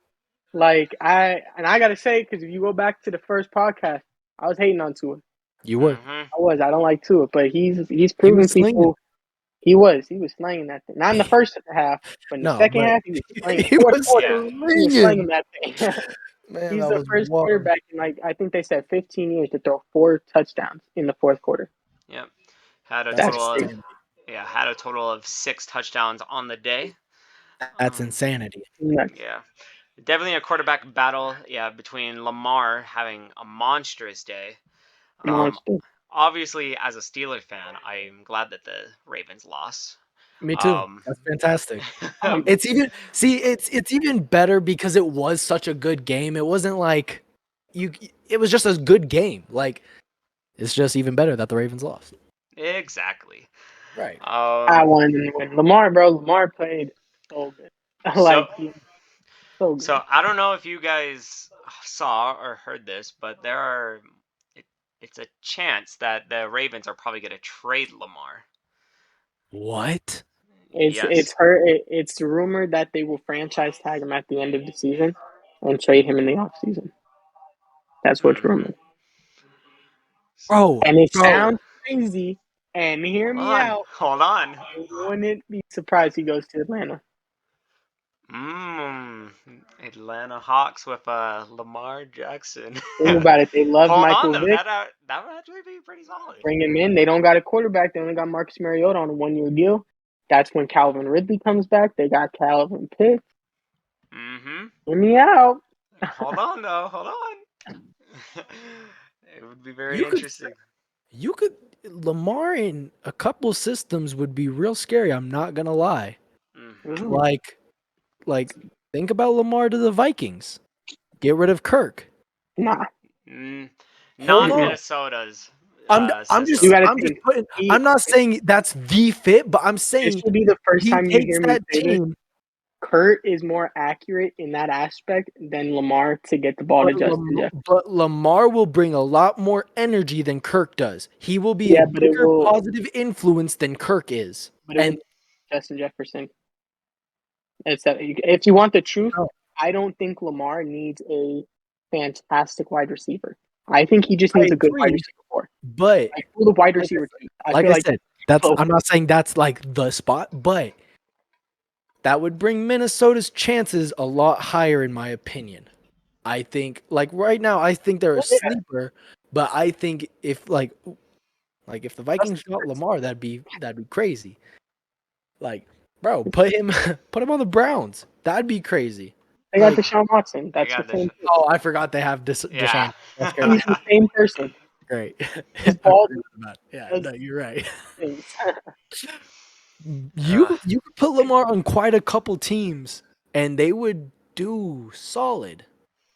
Speaker 3: Tua. I gotta say because if you go back to the first podcast, I was hating on Tua.
Speaker 2: You were.
Speaker 1: Hmm.
Speaker 3: I don't like Tua, but he's
Speaker 2: He was
Speaker 3: proven
Speaker 2: slinging.
Speaker 3: people. He was slanging that thing. Not in the first half, but in the
Speaker 2: No,
Speaker 3: second
Speaker 2: but
Speaker 3: half, he was slanging.
Speaker 2: he
Speaker 3: Fourth
Speaker 2: was
Speaker 3: quarter,
Speaker 1: Yeah.
Speaker 3: he was
Speaker 2: slinging.
Speaker 3: slanging that thing.
Speaker 2: Man,
Speaker 3: He's
Speaker 2: that
Speaker 3: the
Speaker 2: was
Speaker 3: first
Speaker 2: wild.
Speaker 3: quarterback in I think they said 15 years to throw 4 touchdowns in the fourth quarter.
Speaker 1: Yep. Had a
Speaker 2: That's
Speaker 3: That's
Speaker 1: total of
Speaker 3: crazy.
Speaker 2: insanity.
Speaker 1: had a total of 6 touchdowns on the day.
Speaker 2: That's
Speaker 1: Um,
Speaker 2: insanity.
Speaker 3: Nuts.
Speaker 1: yeah. Definitely a quarterback battle. Yeah, between Lamar having a monstrous day. Um,
Speaker 3: Monster.
Speaker 1: obviously, as a Steeler fan, I'm glad that the Ravens lost.
Speaker 2: Me too.
Speaker 1: Um,
Speaker 2: That's fantastic.
Speaker 3: Um,
Speaker 2: It's even better because it was such a good game. It wasn't like you it was just a good game. Like it's just even better that the Ravens lost.
Speaker 1: exactly.
Speaker 2: Right.
Speaker 3: I
Speaker 1: Um,
Speaker 3: wanted him to win. Lamar, bro. Lamar played so good.
Speaker 1: so
Speaker 3: Like he, So good.
Speaker 1: So I don't know if you guys saw or heard this, but it's a chance that the Ravens are probably going to trade Lamar.
Speaker 2: What?
Speaker 3: It's
Speaker 1: Yes.
Speaker 3: it's rumored that they will franchise tag him at the end of the season and trade him in the offseason. That's what's
Speaker 1: Mm-hmm.
Speaker 3: rumored.
Speaker 2: Bro,
Speaker 3: And it
Speaker 2: bro.
Speaker 3: sounds crazy. And hear
Speaker 1: Hold
Speaker 3: me
Speaker 1: on.
Speaker 3: out.
Speaker 1: Hold on.
Speaker 3: I wouldn't be surprised he goes to Atlanta.
Speaker 1: Mmm. Atlanta Hawks with Lamar Jackson.
Speaker 3: Think about it. They love
Speaker 1: Hold on
Speaker 3: Michael
Speaker 1: though.
Speaker 3: Vick.
Speaker 1: That would actually be pretty solid.
Speaker 3: Bring him in. They don't got a quarterback. They only got Marcus Mariota on a 1 year deal. That's when Calvin Ridley comes back. They got Calvin Pitts.
Speaker 1: Mm-hmm.
Speaker 3: Hear me out.
Speaker 1: Hold on though. Hold on. It would be very
Speaker 2: You could
Speaker 1: interesting.
Speaker 2: you could Lamar in a couple systems would be real scary, I'm not gonna lie.
Speaker 1: Mm-hmm.
Speaker 3: Mhm.
Speaker 2: Like think about Lamar to the Vikings. Get rid of Kirk.
Speaker 3: Nah.
Speaker 1: Mm,
Speaker 2: Hold
Speaker 1: not
Speaker 2: on.
Speaker 3: Mm-mm.
Speaker 1: Minnesota's
Speaker 2: I'm
Speaker 3: You
Speaker 1: system.
Speaker 2: just
Speaker 3: got to
Speaker 2: I'm just
Speaker 3: think.
Speaker 2: putting
Speaker 3: He,
Speaker 2: I'm not saying that's the fit, but I'm
Speaker 3: this
Speaker 2: saying
Speaker 3: will be the first
Speaker 2: he
Speaker 3: time you
Speaker 2: takes
Speaker 3: hear me
Speaker 2: that
Speaker 3: say this.
Speaker 2: team.
Speaker 3: Kurt is more accurate in that aspect than Lamar to get the ball to Justin Jefferson.
Speaker 2: But Lamar will bring a lot more energy than Kirk does. He will be a
Speaker 3: Yeah, but
Speaker 2: bigger positive influence than Kirk is.
Speaker 3: it will
Speaker 2: And
Speaker 3: be Justin Jefferson. It's that if you want the truth,
Speaker 2: no,
Speaker 3: I don't think Lamar needs a fantastic wide receiver. I think he just
Speaker 2: I
Speaker 3: needs a good wide
Speaker 2: agreed,
Speaker 3: receiver core.
Speaker 2: but
Speaker 3: Like the wide
Speaker 2: like
Speaker 3: receiver too. I
Speaker 2: like
Speaker 3: feel
Speaker 2: I
Speaker 3: like
Speaker 2: said, that's
Speaker 3: oh,
Speaker 2: I'm not saying that's like the spot, but that would bring Minnesota's chances a lot higher in my opinion. I think like right now I think they're a
Speaker 3: yeah,
Speaker 2: sleeper, but I think if like if the Vikings
Speaker 3: Justin
Speaker 2: got
Speaker 3: Jefferson.
Speaker 2: Lamar, that'd be crazy. Like, bro, put him put him on the Browns. That'd be crazy.
Speaker 3: They got
Speaker 2: Like,
Speaker 3: Deshaun Watson.
Speaker 1: They
Speaker 3: That's the
Speaker 1: got this.
Speaker 3: same person.
Speaker 2: oh, I forgot they have
Speaker 1: Yeah.
Speaker 2: Deshaun. That's
Speaker 3: He's
Speaker 2: great.
Speaker 3: the same person.
Speaker 2: Great. I
Speaker 3: He's
Speaker 2: forgot
Speaker 3: bald.
Speaker 2: about it. Yeah,
Speaker 3: Does
Speaker 2: no, you're right.
Speaker 3: things.
Speaker 1: Uh,
Speaker 2: You could put Lamar on quite a couple teams, and they would do solid.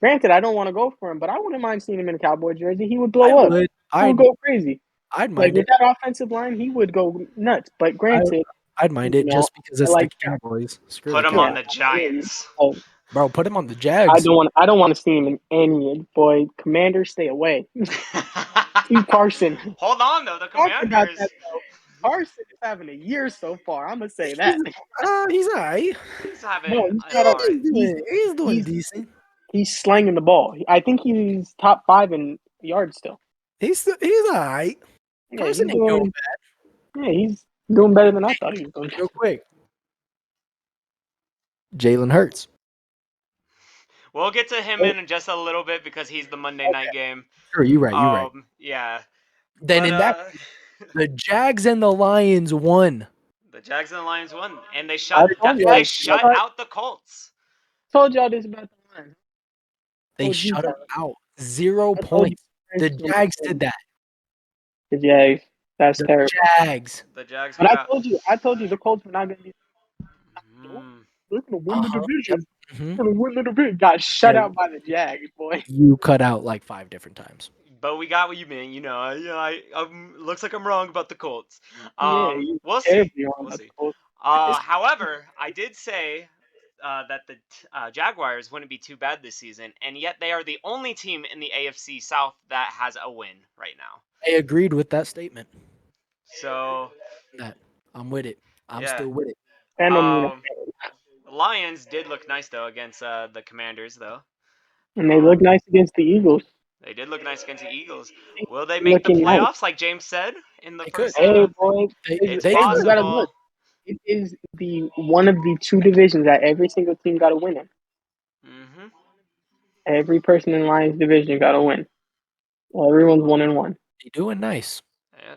Speaker 3: Granted, I don't want to go for him, but I wouldn't mind seeing him in a Cowboy jersey. He would
Speaker 2: I
Speaker 3: blow up.
Speaker 2: would.
Speaker 3: He would go crazy.
Speaker 2: I'd
Speaker 3: Like
Speaker 2: mind
Speaker 3: with
Speaker 2: it.
Speaker 3: that offensive line, he would go nuts. But
Speaker 2: I
Speaker 3: granted,
Speaker 2: I'd mind
Speaker 3: you
Speaker 2: it
Speaker 3: know,
Speaker 2: just because
Speaker 3: I
Speaker 2: it's the
Speaker 3: like
Speaker 2: Cowboys. Screw the
Speaker 1: put him
Speaker 3: yeah.
Speaker 1: on
Speaker 2: Cowboys.
Speaker 1: the
Speaker 3: I mean,
Speaker 1: Giants.
Speaker 2: Bro, put him on the
Speaker 3: I
Speaker 2: Jags.
Speaker 3: don't want. I don't want to see him in any. Boy, Commanders, stay away. Steve Carson.
Speaker 1: Hold on though. The
Speaker 3: Talk about
Speaker 1: Commanders.
Speaker 3: that though. Carson is having a year so far. I'm gonna say
Speaker 2: He's
Speaker 3: that.
Speaker 2: he's alright.
Speaker 1: He's having
Speaker 3: No, he's
Speaker 1: an
Speaker 3: got a.
Speaker 1: alright.
Speaker 2: He's doing
Speaker 3: He's
Speaker 2: decent.
Speaker 3: he's slanging the ball. I think he's top 5 in yards still.
Speaker 2: He's alright.
Speaker 3: Yeah,
Speaker 2: Carson
Speaker 3: he's
Speaker 2: ain't going
Speaker 3: doing. Yeah, he's doing better than I thought he was doing.
Speaker 2: real quick. Jalen Hurts.
Speaker 1: We'll get to him in just a little bit because he's the Monday night
Speaker 3: Okay.
Speaker 1: game.
Speaker 2: Sure, you're right. You're right.
Speaker 1: Yeah.
Speaker 2: Then
Speaker 1: But
Speaker 2: in that, the Jags and the Lions won.
Speaker 1: the Jags and the Lions won, and they
Speaker 3: I
Speaker 1: shut
Speaker 3: told you.
Speaker 1: they
Speaker 3: I
Speaker 1: shut out the Colts.
Speaker 3: told y'all this about the line.
Speaker 2: They
Speaker 3: Told you
Speaker 2: shut them
Speaker 3: that.
Speaker 2: out. 0
Speaker 3: I told you.
Speaker 2: points. The Jags did that.
Speaker 3: The Jags. That's
Speaker 2: The
Speaker 3: terrible.
Speaker 2: Jags.
Speaker 1: The Jags
Speaker 3: But
Speaker 1: got.
Speaker 3: I told you the Colts were not going to be.
Speaker 1: Mm,
Speaker 3: They're going to win the
Speaker 2: Uh-huh. Yep.
Speaker 3: division.
Speaker 2: hmm
Speaker 3: They're going to win the division. Got shut out by the Jags, boy.
Speaker 2: You cut out like 5 different times.
Speaker 1: but we got what you mean. Looks like I'm wrong about the Colts.
Speaker 3: Yeah, you
Speaker 1: We'll see.
Speaker 3: terribly wrong
Speaker 1: We'll
Speaker 3: about the
Speaker 1: see.
Speaker 3: Colts.
Speaker 1: However, I did say that the Jaguars wouldn't be too bad this season, and yet they are the only team in the AFC South that has a win right now.
Speaker 2: I agreed with that statement.
Speaker 1: So
Speaker 2: That I'm with it. I'm
Speaker 1: yeah,
Speaker 2: still with it.
Speaker 3: And I mean,
Speaker 1: um, the Lions did look nice though against the Commanders though.
Speaker 3: and they look nice against the Eagles.
Speaker 1: They did look nice against the Eagles. Will they make the
Speaker 3: Looking nice.
Speaker 1: playoffs like James said in the
Speaker 2: They could.
Speaker 1: first?
Speaker 3: Hey, boy,
Speaker 1: It's
Speaker 3: you gotta
Speaker 1: possible.
Speaker 3: look. It is the one of the 2 divisions that every single team got to win in.
Speaker 1: Hmm.
Speaker 3: Every person in Lions division got to win. Everyone's 1-1.
Speaker 2: They doing nice.
Speaker 1: Yeah.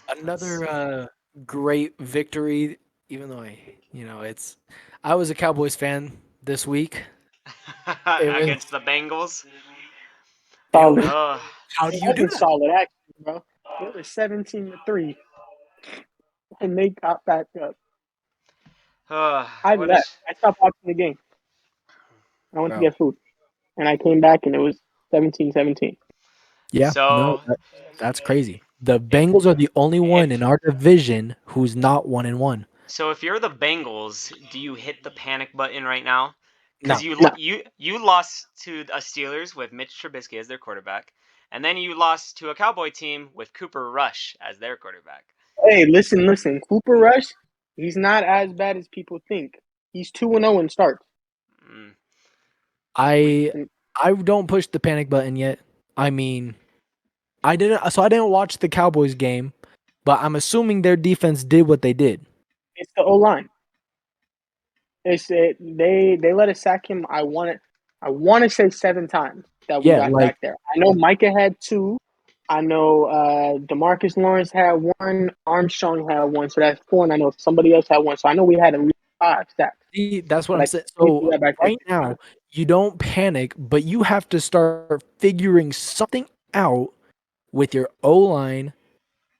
Speaker 1: Let's
Speaker 2: Another
Speaker 1: see.
Speaker 2: great victory. Even though I was a Cowboys fan this week. It was
Speaker 1: Against the Bengals.
Speaker 3: Solid.
Speaker 1: Uh,
Speaker 2: how do
Speaker 3: It
Speaker 2: you do
Speaker 3: wasn't
Speaker 2: that?
Speaker 3: solid, actually, bro. It was 17-3, and they got back up. I
Speaker 1: what
Speaker 3: left.
Speaker 1: is?
Speaker 3: I stopped watching the game. I went to
Speaker 2: Bro.
Speaker 3: get food, and I came back, and it was 17-17.
Speaker 2: Yeah, no,
Speaker 1: So
Speaker 2: that's crazy. The
Speaker 1: if
Speaker 2: Bengals are the only one
Speaker 1: if
Speaker 2: in our division who's not 1-1.
Speaker 1: So if you're the Bengals, do you hit the panic button right now? Because
Speaker 2: No.
Speaker 1: you lost to a Steelers with Mitch Trubisky as their quarterback, and then you lost to a Cowboy team with Cooper Rush as their quarterback.
Speaker 3: Hey, listen. Cooper Rush, he's not as bad as people think. He's 2-0 in starts.
Speaker 1: Mm.
Speaker 2: I don't push the panic button yet. I mean, I didn't watch the Cowboys game, but I'm assuming their defense did what they did.
Speaker 3: It's the O line. They let us sack him. I want to say 7 times that we
Speaker 2: Yeah,
Speaker 3: got
Speaker 2: like
Speaker 3: back there. I know Micah had 2. I know Demarcus Lawrence had 1. Armstrong had 1. So that's 4. And I know somebody else had 1. So I know we had at least 5 sacks.
Speaker 2: that's what
Speaker 3: But
Speaker 2: I'm
Speaker 3: I
Speaker 2: saying.
Speaker 3: think we
Speaker 2: So
Speaker 3: got back there
Speaker 2: right
Speaker 3: 6
Speaker 2: now,
Speaker 3: times.
Speaker 2: you don't panic, but you have to start figuring something out with your O line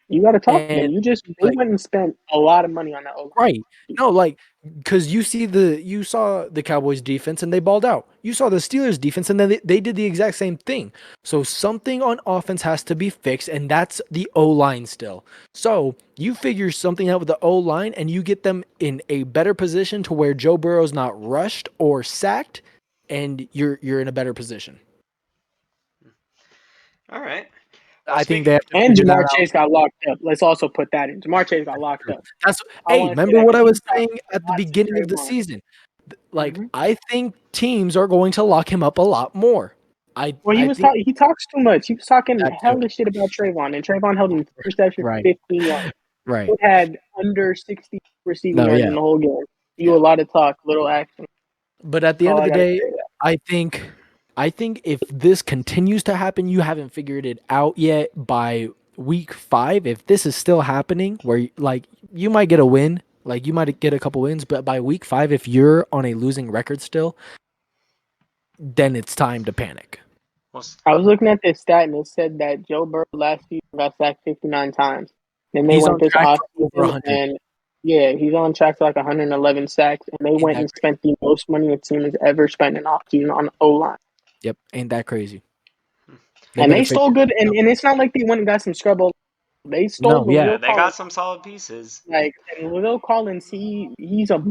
Speaker 3: You got to talk to them.
Speaker 2: and
Speaker 3: They
Speaker 2: like
Speaker 3: went and spent a lot of money on that O
Speaker 2: right.
Speaker 3: line.
Speaker 2: No, like because you saw the Cowboys defense and they balled out. You saw the Steelers defense and then they did the exact same thing. So something on offense has to be fixed, and that's the O line still. So you figure something out with the O line and you get them in a better position to where Joe Burrow's not rushed or sacked, and you're in a better position.
Speaker 1: All right. Well,
Speaker 2: I think they
Speaker 1: speak.
Speaker 2: have to
Speaker 3: And
Speaker 2: figure that
Speaker 3: Jamar
Speaker 2: out.
Speaker 3: Chase got locked up. Let's also put that in. Jamar Chase got locked up.
Speaker 2: That's
Speaker 3: I
Speaker 2: hey,
Speaker 3: want to say
Speaker 2: remember
Speaker 3: that
Speaker 2: what
Speaker 3: because
Speaker 2: I
Speaker 3: he
Speaker 2: was
Speaker 3: was talking
Speaker 2: saying at the
Speaker 3: a lot to
Speaker 2: beginning of the
Speaker 3: Trayvon.
Speaker 2: season? Like
Speaker 3: Mm-hmm.
Speaker 2: I think teams are going to lock him up a lot more.
Speaker 3: Well,
Speaker 2: I think
Speaker 3: he talks too much. He was talking
Speaker 2: that too.
Speaker 3: hella shit about Trayvon, and Trayvon held him 2 receptions for
Speaker 2: Right.
Speaker 3: 15 yards.
Speaker 2: Right.
Speaker 3: It had under 60 receiving
Speaker 2: No,
Speaker 3: yards in
Speaker 2: yeah.
Speaker 3: the whole game. You
Speaker 2: Yeah.
Speaker 3: a lot of talk, little action.
Speaker 2: But at
Speaker 3: That's
Speaker 2: the end
Speaker 3: all
Speaker 2: of
Speaker 3: I
Speaker 2: the
Speaker 3: got to
Speaker 2: day,
Speaker 3: say.
Speaker 2: I think I think if this continues to happen, you haven't figured it out yet by week 5. If this is still happening where like you might get a win, like you might get a couple wins, but by week 5 if you're on a losing record still, then it's time to panic.
Speaker 1: Well,
Speaker 3: I was looking at this stat, and it said that Joe Burrow last season got sacked 59 times. Then they
Speaker 2: He's
Speaker 3: went
Speaker 2: on
Speaker 3: this
Speaker 2: track for over
Speaker 3: offseason,
Speaker 2: 100.
Speaker 3: and yeah, he's on track for like 111 sacks. And they
Speaker 2: Ain't
Speaker 3: went
Speaker 2: that
Speaker 3: and
Speaker 2: crazy?
Speaker 3: spent the most money a team has ever spent in offseason on O line.
Speaker 2: Yep, ain't that crazy? They
Speaker 3: And
Speaker 2: better
Speaker 3: they
Speaker 2: figure
Speaker 3: stole good,
Speaker 2: it out.
Speaker 3: and it's not like they went and got some scrub. They stole
Speaker 2: No, yeah.
Speaker 1: yeah,
Speaker 3: Lil
Speaker 1: they
Speaker 3: Collins.
Speaker 1: got some solid pieces.
Speaker 3: Like, and Lil Collins, he's a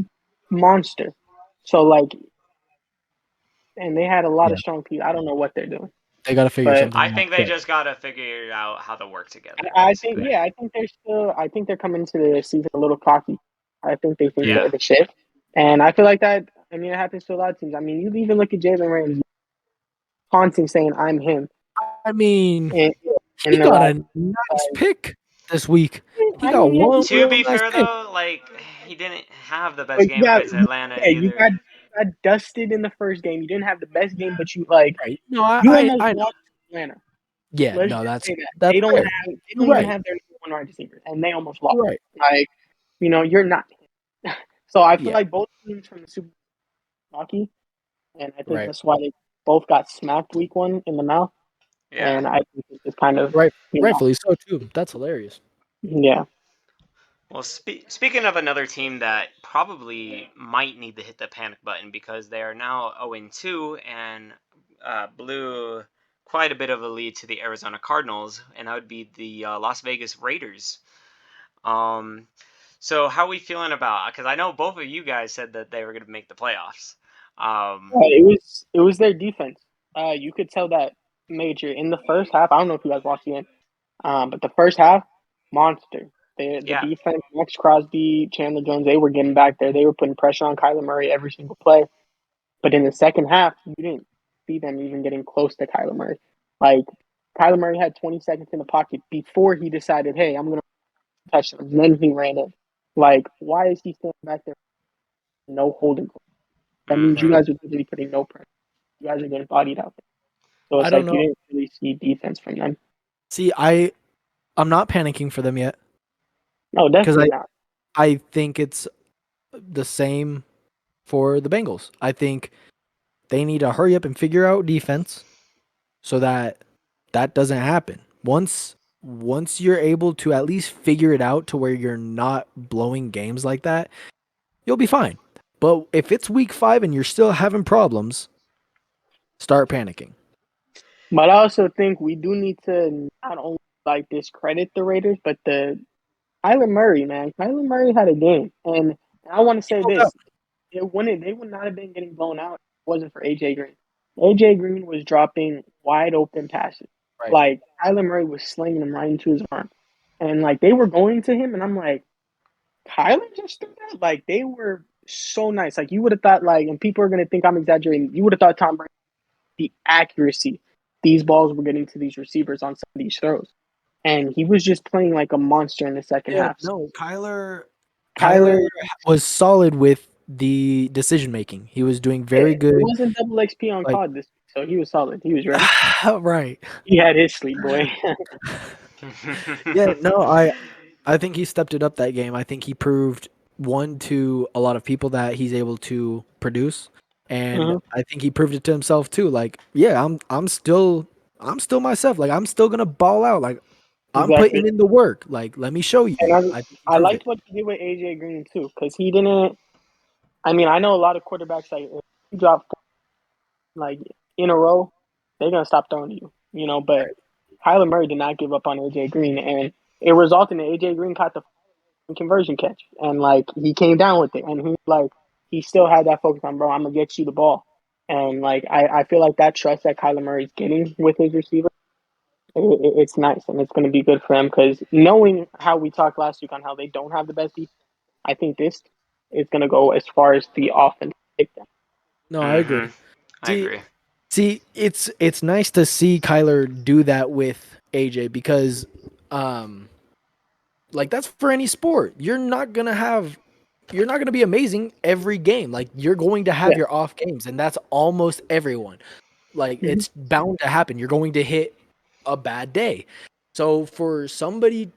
Speaker 3: monster. So like, and they had a lot
Speaker 2: Yeah.
Speaker 3: of strong people. I don't know what they're doing,
Speaker 2: They got to figure
Speaker 3: but
Speaker 2: something
Speaker 1: I
Speaker 2: out
Speaker 1: think they
Speaker 2: quick.
Speaker 1: just gotta figure out how to work together,
Speaker 3: I think
Speaker 1: basically.
Speaker 3: yeah, I think they're coming into the season a little cocky. I think they think
Speaker 1: Yeah.
Speaker 3: they're the shit, and I feel like that. I mean, it happens to a lot of teams. I mean, you even look at Jalen Ramsey taunting, saying "I'm him,"
Speaker 2: I mean,
Speaker 3: and
Speaker 2: he
Speaker 3: and they're
Speaker 2: got
Speaker 3: like,
Speaker 2: a nice pick this week. He
Speaker 3: I
Speaker 2: got
Speaker 3: mean, yeah,
Speaker 2: one
Speaker 1: To
Speaker 2: real
Speaker 1: be
Speaker 2: nice
Speaker 1: fair
Speaker 2: pick.
Speaker 1: though, like he didn't have the best
Speaker 3: but
Speaker 1: game against Atlanta
Speaker 3: you
Speaker 1: either.
Speaker 3: got dusted in the first game. You didn't have the best game, but you like
Speaker 2: Right. No,
Speaker 3: you almost
Speaker 2: I know.
Speaker 3: lost to Atlanta.
Speaker 2: Yeah,
Speaker 3: Let's
Speaker 2: no,
Speaker 3: just say that
Speaker 2: that's fair.
Speaker 3: they
Speaker 2: You're
Speaker 3: don't even
Speaker 2: right.
Speaker 3: have their number one wide receiver, and they almost lost.
Speaker 2: You're right.
Speaker 3: Like, you're not. So I feel
Speaker 2: Yeah,
Speaker 3: like both teams from the Super Bowl are lucky, and I think
Speaker 2: right.
Speaker 3: that's why they both got smacked week 1 in the mouth.
Speaker 1: Yeah.
Speaker 3: And I think it's kind of
Speaker 2: Right.
Speaker 3: you know
Speaker 2: Rightfully so too. That's hilarious.
Speaker 3: yeah.
Speaker 1: Well, speaking of another team that probably might need to hit the panic button because they are now 0-2 and blew quite a bit of a lead to the Arizona Cardinals, and that would be the Las Vegas Raiders. Um, so how are we feeling about? Because I know both of you guys said that they were going to make the playoffs. Um,
Speaker 3: It was their defense. You could tell that major in the first half. I don't know if you guys watched the game, but the first half, monster. The
Speaker 1: yeah,
Speaker 3: defense, Max Crosby, Chandler Jones, they were getting back there. They were putting pressure on Kyler Murray every single play. But in the second half, you didn't see them even getting close to Kyler Murray. Like, Kyler Murray had 20 seconds in the pocket before he decided, hey, I'm going to touch him. And then he ran it. Like, why is he standing back there? No holding. That means you
Speaker 1: hmm
Speaker 3: guys are literally putting no pressure. You guys are getting bodied out there. So
Speaker 2: I
Speaker 3: it's
Speaker 2: don't
Speaker 3: like you
Speaker 2: know.
Speaker 3: didn't really see defense from them.
Speaker 2: See, I'm not panicking for them yet
Speaker 3: No,
Speaker 2: because
Speaker 3: definitely not.
Speaker 2: I think it's the same for the Bengals. I think they need to hurry up and figure out defense so that that doesn't happen. Once you're able to at least figure it out to where you're not blowing games like that, you'll be fine. But if it's week 5 and you're still having problems, start panicking.
Speaker 3: But I also think we do need to not only like discredit the Raiders, but the Kyler Murray, man. Kyler Murray had a game, and I want to
Speaker 2: He
Speaker 3: say
Speaker 2: pulled up.
Speaker 3: this: they would not have been getting blown out if it wasn't for AJ Green. AJ Green was dropping wide open passes.
Speaker 2: Right.
Speaker 3: Like Kyler Murray was slinging them right into his arm, and like they were going to him, and I'm like, Kyler just threw that. Like they were so nice. Like you would have thought, like, and people are gonna think I'm exaggerating. You would have thought Tom Brady, the accuracy these balls were getting to these receivers on some of these throws, and he was just playing like a monster in the second
Speaker 2: Yeah,
Speaker 3: half.
Speaker 2: no, Kyler
Speaker 3: Kyler,
Speaker 2: was solid with the decision making. He was doing
Speaker 3: yeah,
Speaker 2: very
Speaker 3: it
Speaker 2: good.
Speaker 3: wasn't double XP on
Speaker 2: Like,
Speaker 3: COD this week, so he was solid. He was ready.
Speaker 2: right.
Speaker 3: He had his sleep, boy.
Speaker 2: Yeah, no, I think he stepped it up that game. I think he proved one to a lot of people that he's able to produce, and
Speaker 3: hmm
Speaker 2: I think he proved it to himself too. Like, yeah, I'm still myself. Like, I'm still gonna ball out. Like, I'm
Speaker 3: Exactly.
Speaker 2: putting in the work. Like, let me show you.
Speaker 3: And
Speaker 2: I think he
Speaker 3: I
Speaker 2: proved
Speaker 3: liked
Speaker 2: it.
Speaker 3: what he did with AJ Green too, because he didn't. I mean, I know a lot of quarterbacks like if you drop like in a row, they're gonna stop throwing to you, But Kyler Murray did not give up on AJ Green, and it resulted in AJ Green caught the conversion catch, and like he came down with it, and he still had that focus on, bro, I'm gonna get you the ball, and like I feel like that trust that Kyler Murray's getting with his receiver, it's nice, and it's gonna be good for him because knowing how we talked last week on how they don't have the best defense, I think this is gonna go as far as the offense.
Speaker 2: No, I
Speaker 1: Hmm.
Speaker 2: agree.
Speaker 1: I
Speaker 2: See,
Speaker 1: agree.
Speaker 2: it's nice to see Kyler do that with AJ because, um, like that's for any sport. You're not gonna be amazing every game. Like you're going to have
Speaker 3: Yeah.
Speaker 2: your off games, and that's almost everyone. Like
Speaker 3: Mm-hmm.
Speaker 2: it's bound to happen. You're going to hit a bad day. So for somebody,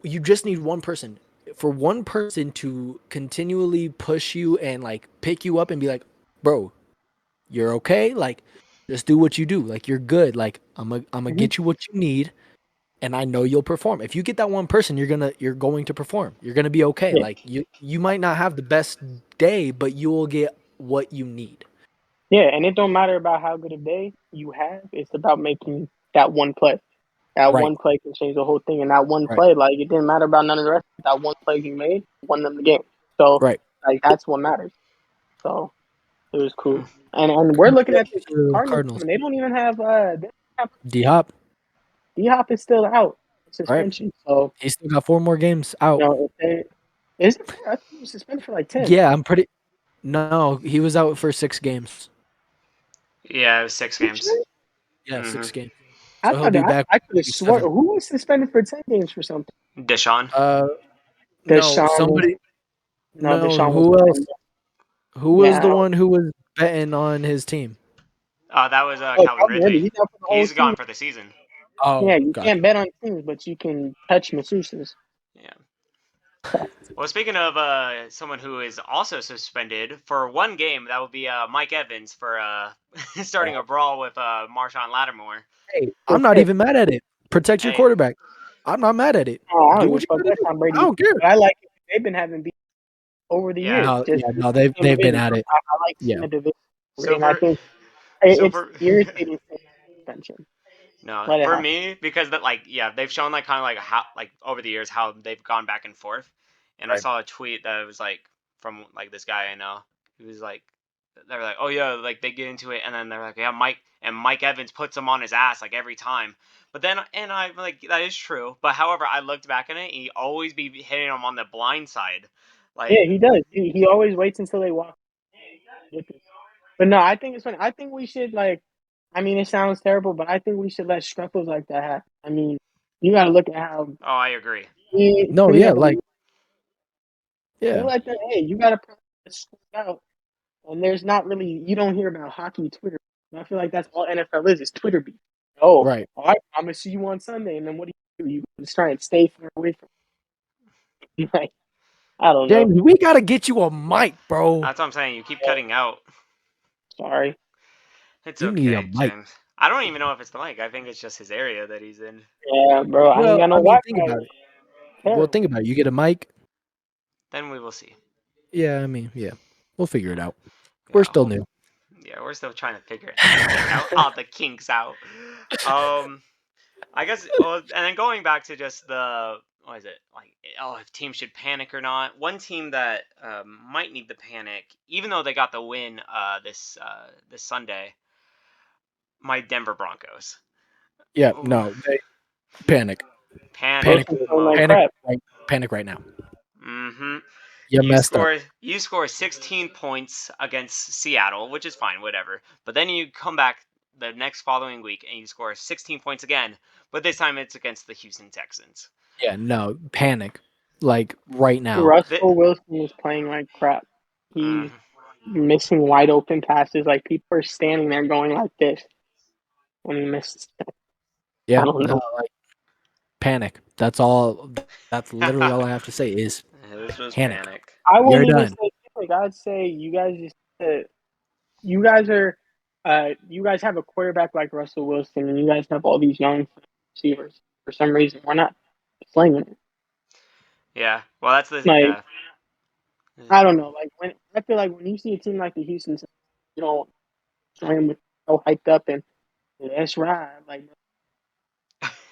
Speaker 2: you just need one person. For one person to continually push you and like pick you up and be like, bro, you're okay. Like, just do what you do. Like, you're good. Like, I'm gonna
Speaker 3: Mm-hmm.
Speaker 2: get you what you need, and I know you'll perform. If you get that one person, you're going to perform. You're gonna be okay.
Speaker 3: Yeah.
Speaker 2: Like, you might not have the best day, but you will get what you need.
Speaker 3: Yeah, and it don't matter about how good a day you have. It's about making that one play. That
Speaker 2: Right.
Speaker 3: one play can change the whole thing. And that one
Speaker 2: Right.
Speaker 3: play, like it didn't matter about none of the rest. That one play you made won them the game. So
Speaker 2: Right.
Speaker 3: like that's what matters. So it was
Speaker 1: Hmm.
Speaker 3: cool. And we're looking at the
Speaker 2: For the
Speaker 3: Cardinals
Speaker 2: Cardinals,
Speaker 3: and they don't even have
Speaker 2: D Hop.
Speaker 3: D Hop is still out
Speaker 2: Right.
Speaker 3: suspension. So
Speaker 2: He still got 4 more games out.
Speaker 3: if they is it I think he was suspended for like 10.
Speaker 2: Yeah, I'm pretty. No, he was out for 6 games.
Speaker 1: Yeah, it was 6 games.
Speaker 2: Yeah,
Speaker 1: Hmm.
Speaker 2: 6 games.
Speaker 3: I
Speaker 2: So he'll
Speaker 3: thought
Speaker 2: be back
Speaker 3: I could have
Speaker 2: week
Speaker 3: swore
Speaker 2: 7.
Speaker 3: who was suspended for 10 games for something.
Speaker 1: Deshaun.
Speaker 2: Uh, no,
Speaker 3: Deshaun was
Speaker 2: somebody.
Speaker 3: no
Speaker 2: No,
Speaker 3: Deshaun was
Speaker 2: who else?
Speaker 3: suspended.
Speaker 2: Who was
Speaker 3: Yeah.
Speaker 2: the one who was betting on his team?
Speaker 1: That was
Speaker 3: Oh,
Speaker 1: Calvin
Speaker 3: Calvin
Speaker 1: Ridley.
Speaker 3: Ridley, he's out for the whole
Speaker 1: He's gone
Speaker 3: season.
Speaker 1: for the season.
Speaker 3: Yeah,
Speaker 2: Oh,
Speaker 3: you
Speaker 2: gotcha.
Speaker 3: can't bet on teams, but you can touch masseuses.
Speaker 1: Yeah. Well, speaking of someone who is also suspended for one game, that would be Mike Evans for starting a brawl with Marshawn Lattimore.
Speaker 2: Hey,
Speaker 3: For
Speaker 2: I'm not
Speaker 3: pick.
Speaker 2: even mad at it. Protect your
Speaker 1: Hey,
Speaker 2: quarterback. I'm not mad at it.
Speaker 3: Oh, I
Speaker 2: Do
Speaker 3: don't
Speaker 2: what
Speaker 3: give
Speaker 2: you
Speaker 3: a fuck.
Speaker 2: gotta
Speaker 3: That's
Speaker 2: do.
Speaker 3: Tom
Speaker 2: I
Speaker 3: Brady.
Speaker 2: don't care.
Speaker 3: But I like it. They've been having beef over the
Speaker 1: yeah.
Speaker 3: years,
Speaker 2: No,
Speaker 3: just
Speaker 2: yeah, no, they've been
Speaker 3: individual.
Speaker 2: at it.
Speaker 3: I like seeing
Speaker 2: Yeah,
Speaker 3: the division,
Speaker 1: So
Speaker 3: and I
Speaker 1: for
Speaker 3: think
Speaker 1: so
Speaker 3: it's
Speaker 1: for
Speaker 3: irritating suspension.
Speaker 1: no,
Speaker 3: Let it
Speaker 1: for
Speaker 3: happen.
Speaker 1: me, because that, like, yeah, they've shown like kind of like how, like, over the years how they've gone back and forth. And I
Speaker 2: right.
Speaker 1: saw a tweet that was like from like this guy I know. He was like, they were like, oh yeah, like they get into it, and then they're like, yeah, Mike Evans puts him on his ass like every time. But then, and I'm like, that is true. But however, I looked back at it, he always be hitting him on the blind side, like,
Speaker 3: Yeah, he does. He always waits until they walk. But no, I think it's funny. I think we should like. I mean, it sounds terrible, but I think we should let struggles like that happen. I mean, you got to look at how
Speaker 1: oh, I agree.
Speaker 2: No,
Speaker 3: he
Speaker 2: yeah,
Speaker 3: handled.
Speaker 2: like
Speaker 3: They
Speaker 2: yeah,
Speaker 3: let them. Hey, you got to out, and there's not really. You don't hear about hockey Twitter. And I feel like that's all NFL is Twitter beat. Oh,
Speaker 2: right.
Speaker 3: all right, I'm gonna see you on Sunday, and then what do? You just try and stay far away from. Like, I don't know.
Speaker 2: James, we gotta get you a mic, bro.
Speaker 1: That's what I'm saying. You keep
Speaker 3: Yeah,
Speaker 1: cutting out.
Speaker 3: sorry.
Speaker 1: It's
Speaker 2: You need a
Speaker 1: okay,
Speaker 2: mic.
Speaker 1: James. I don't even know if it's the mic. I think it's just his area that he's in.
Speaker 3: Yeah, bro. I ain't
Speaker 2: Well,
Speaker 3: got no
Speaker 2: I mean, think
Speaker 3: Wi-Fi.
Speaker 2: about it. Well,
Speaker 3: Terrible.
Speaker 2: think about it. You get a mic.
Speaker 1: Then we will see.
Speaker 2: Yeah, I mean, yeah, we'll figure it
Speaker 1: Yeah,
Speaker 2: out. We're
Speaker 1: yeah.
Speaker 2: still new.
Speaker 1: Yeah, we're still trying to figure everything out, all the kinks out. Um, I guess. And then going back to just the what is it like? Oh, if teams should panic or not. One team that might need the panic, even though they got the win this Sunday, my Denver Broncos.
Speaker 2: Yeah,
Speaker 1: Ooh,
Speaker 2: no, they panic,
Speaker 1: panic
Speaker 2: panic,
Speaker 3: Wilson's feeling like
Speaker 1: mode.
Speaker 2: panic,
Speaker 3: crap.
Speaker 2: panic right now.
Speaker 1: Mm-hmm.
Speaker 2: You messed up.
Speaker 1: You score 16 points against Seattle, which is fine, whatever. But then you come back the next following week and you score 16 points again, but this time it's against the Houston Texans.
Speaker 2: Yeah, no, panic, like right now.
Speaker 1: The,
Speaker 3: Russell Wilson is playing like crap. He's
Speaker 1: mm,
Speaker 3: missing wide open passes. Like people are standing there going like this when he misses. I
Speaker 2: Yeah,
Speaker 3: don't
Speaker 2: no,
Speaker 3: know.
Speaker 2: like panic. That's all. That's literally all I have to say is
Speaker 1: this was
Speaker 2: panic.
Speaker 1: panic.
Speaker 3: I
Speaker 2: You're
Speaker 3: wouldn't even
Speaker 2: done.
Speaker 3: say like I'd say you guys just you guys are you guys have a quarterback like Russell Wilson and you guys have all these young receivers. For some reason, we're not slinging it.
Speaker 1: Yeah, well, that's the
Speaker 3: Like
Speaker 1: yeah.
Speaker 3: I don't know. Like when I feel like when you see a team like the Houston, you don't swim with so hyped up and let's ride. Like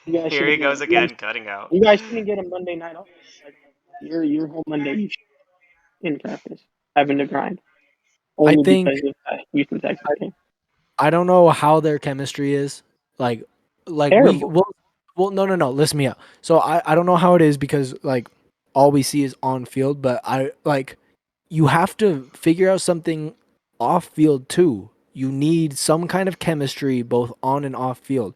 Speaker 3: you guys should
Speaker 1: Here
Speaker 3: have
Speaker 1: he
Speaker 3: been.
Speaker 1: goes again, cutting out.
Speaker 3: You guys shouldn't get a Monday night off. Like your whole Monday you in practice having to grind
Speaker 2: I
Speaker 3: only
Speaker 2: think
Speaker 3: because of Houston Texas
Speaker 2: I,
Speaker 3: game.
Speaker 2: I don't know how their chemistry is. Like, like we
Speaker 3: Terrible.
Speaker 2: well no. Listen me out. So I don't know how it is because like all we see is on field, but I like you have to figure out something off field too. You need some kind of chemistry both on and off field.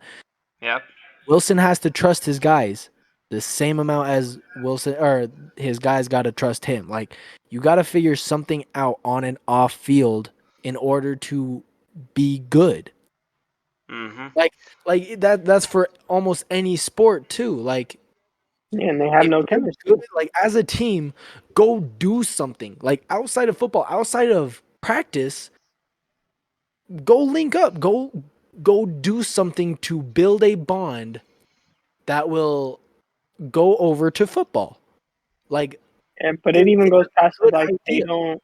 Speaker 1: Yep.
Speaker 2: Wilson has to trust his guys the same amount as Wilson or his guys got to trust him. Like you got to figure something out on and off field in order to be good.
Speaker 1: Mm-hmm.
Speaker 2: Like that's for almost any sport too. Like
Speaker 3: And they have
Speaker 2: if
Speaker 3: no
Speaker 2: you're good
Speaker 3: chemistry.
Speaker 2: like as a team, go do something. Like outside of football, outside of practice, go link up. Go do something to build a bond that will go over to football. Like
Speaker 3: And but it even
Speaker 2: it's
Speaker 3: goes
Speaker 2: a
Speaker 3: past
Speaker 2: good
Speaker 3: like
Speaker 2: idea.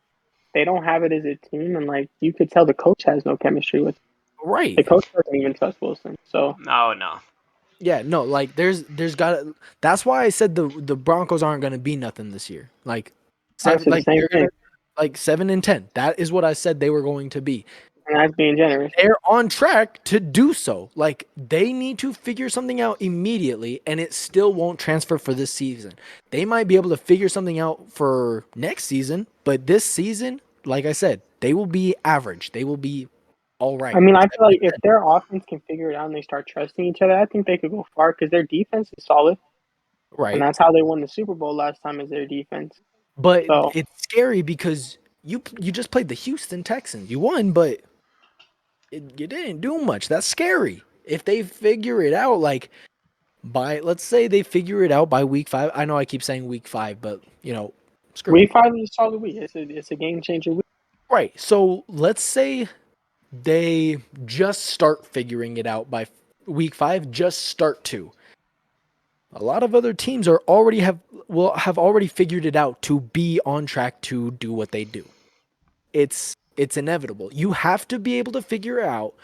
Speaker 3: they don't have it as a team and like you could tell the coach has no chemistry with the
Speaker 2: Right.
Speaker 3: coach doesn't even trust Wilson. So
Speaker 1: Oh no.
Speaker 2: Yeah, no, like there's got that's why I said the Broncos aren't going to be nothing this year. Like
Speaker 3: I
Speaker 2: seven
Speaker 3: said the
Speaker 2: like
Speaker 3: same
Speaker 2: they're going
Speaker 3: thing.
Speaker 2: to like 7-10. That is what I said they were going to be.
Speaker 3: And that's being generous.
Speaker 2: They're on track to do so. Like they need to figure something out immediately and it still won't transfer for this season. They might be able to figure something out for next season, but this season, like I said, they will be average. They will be all
Speaker 3: I
Speaker 2: right.
Speaker 3: mean, I feel like if their offense can figure it out and they start trusting each other, I think they could go far because their defense is solid, and
Speaker 2: Right.
Speaker 3: that's how they won the Super Bowl last time is their defense.
Speaker 2: But
Speaker 3: So
Speaker 2: it's scary because you just played the Houston Texans. You won, but you didn't do much. That's scary. If they figure it out, like by let's say they figure it out by week 5. I know I keep saying week 5, but screw it.
Speaker 3: week 5 is a solid week. It's a game changer week.
Speaker 2: Right. So let's say they just start figuring it out by week 5. Just start to. A lot of other teams are already have already figured it out to be on track to do what they do. It's inevitable. You have to be able to figure it out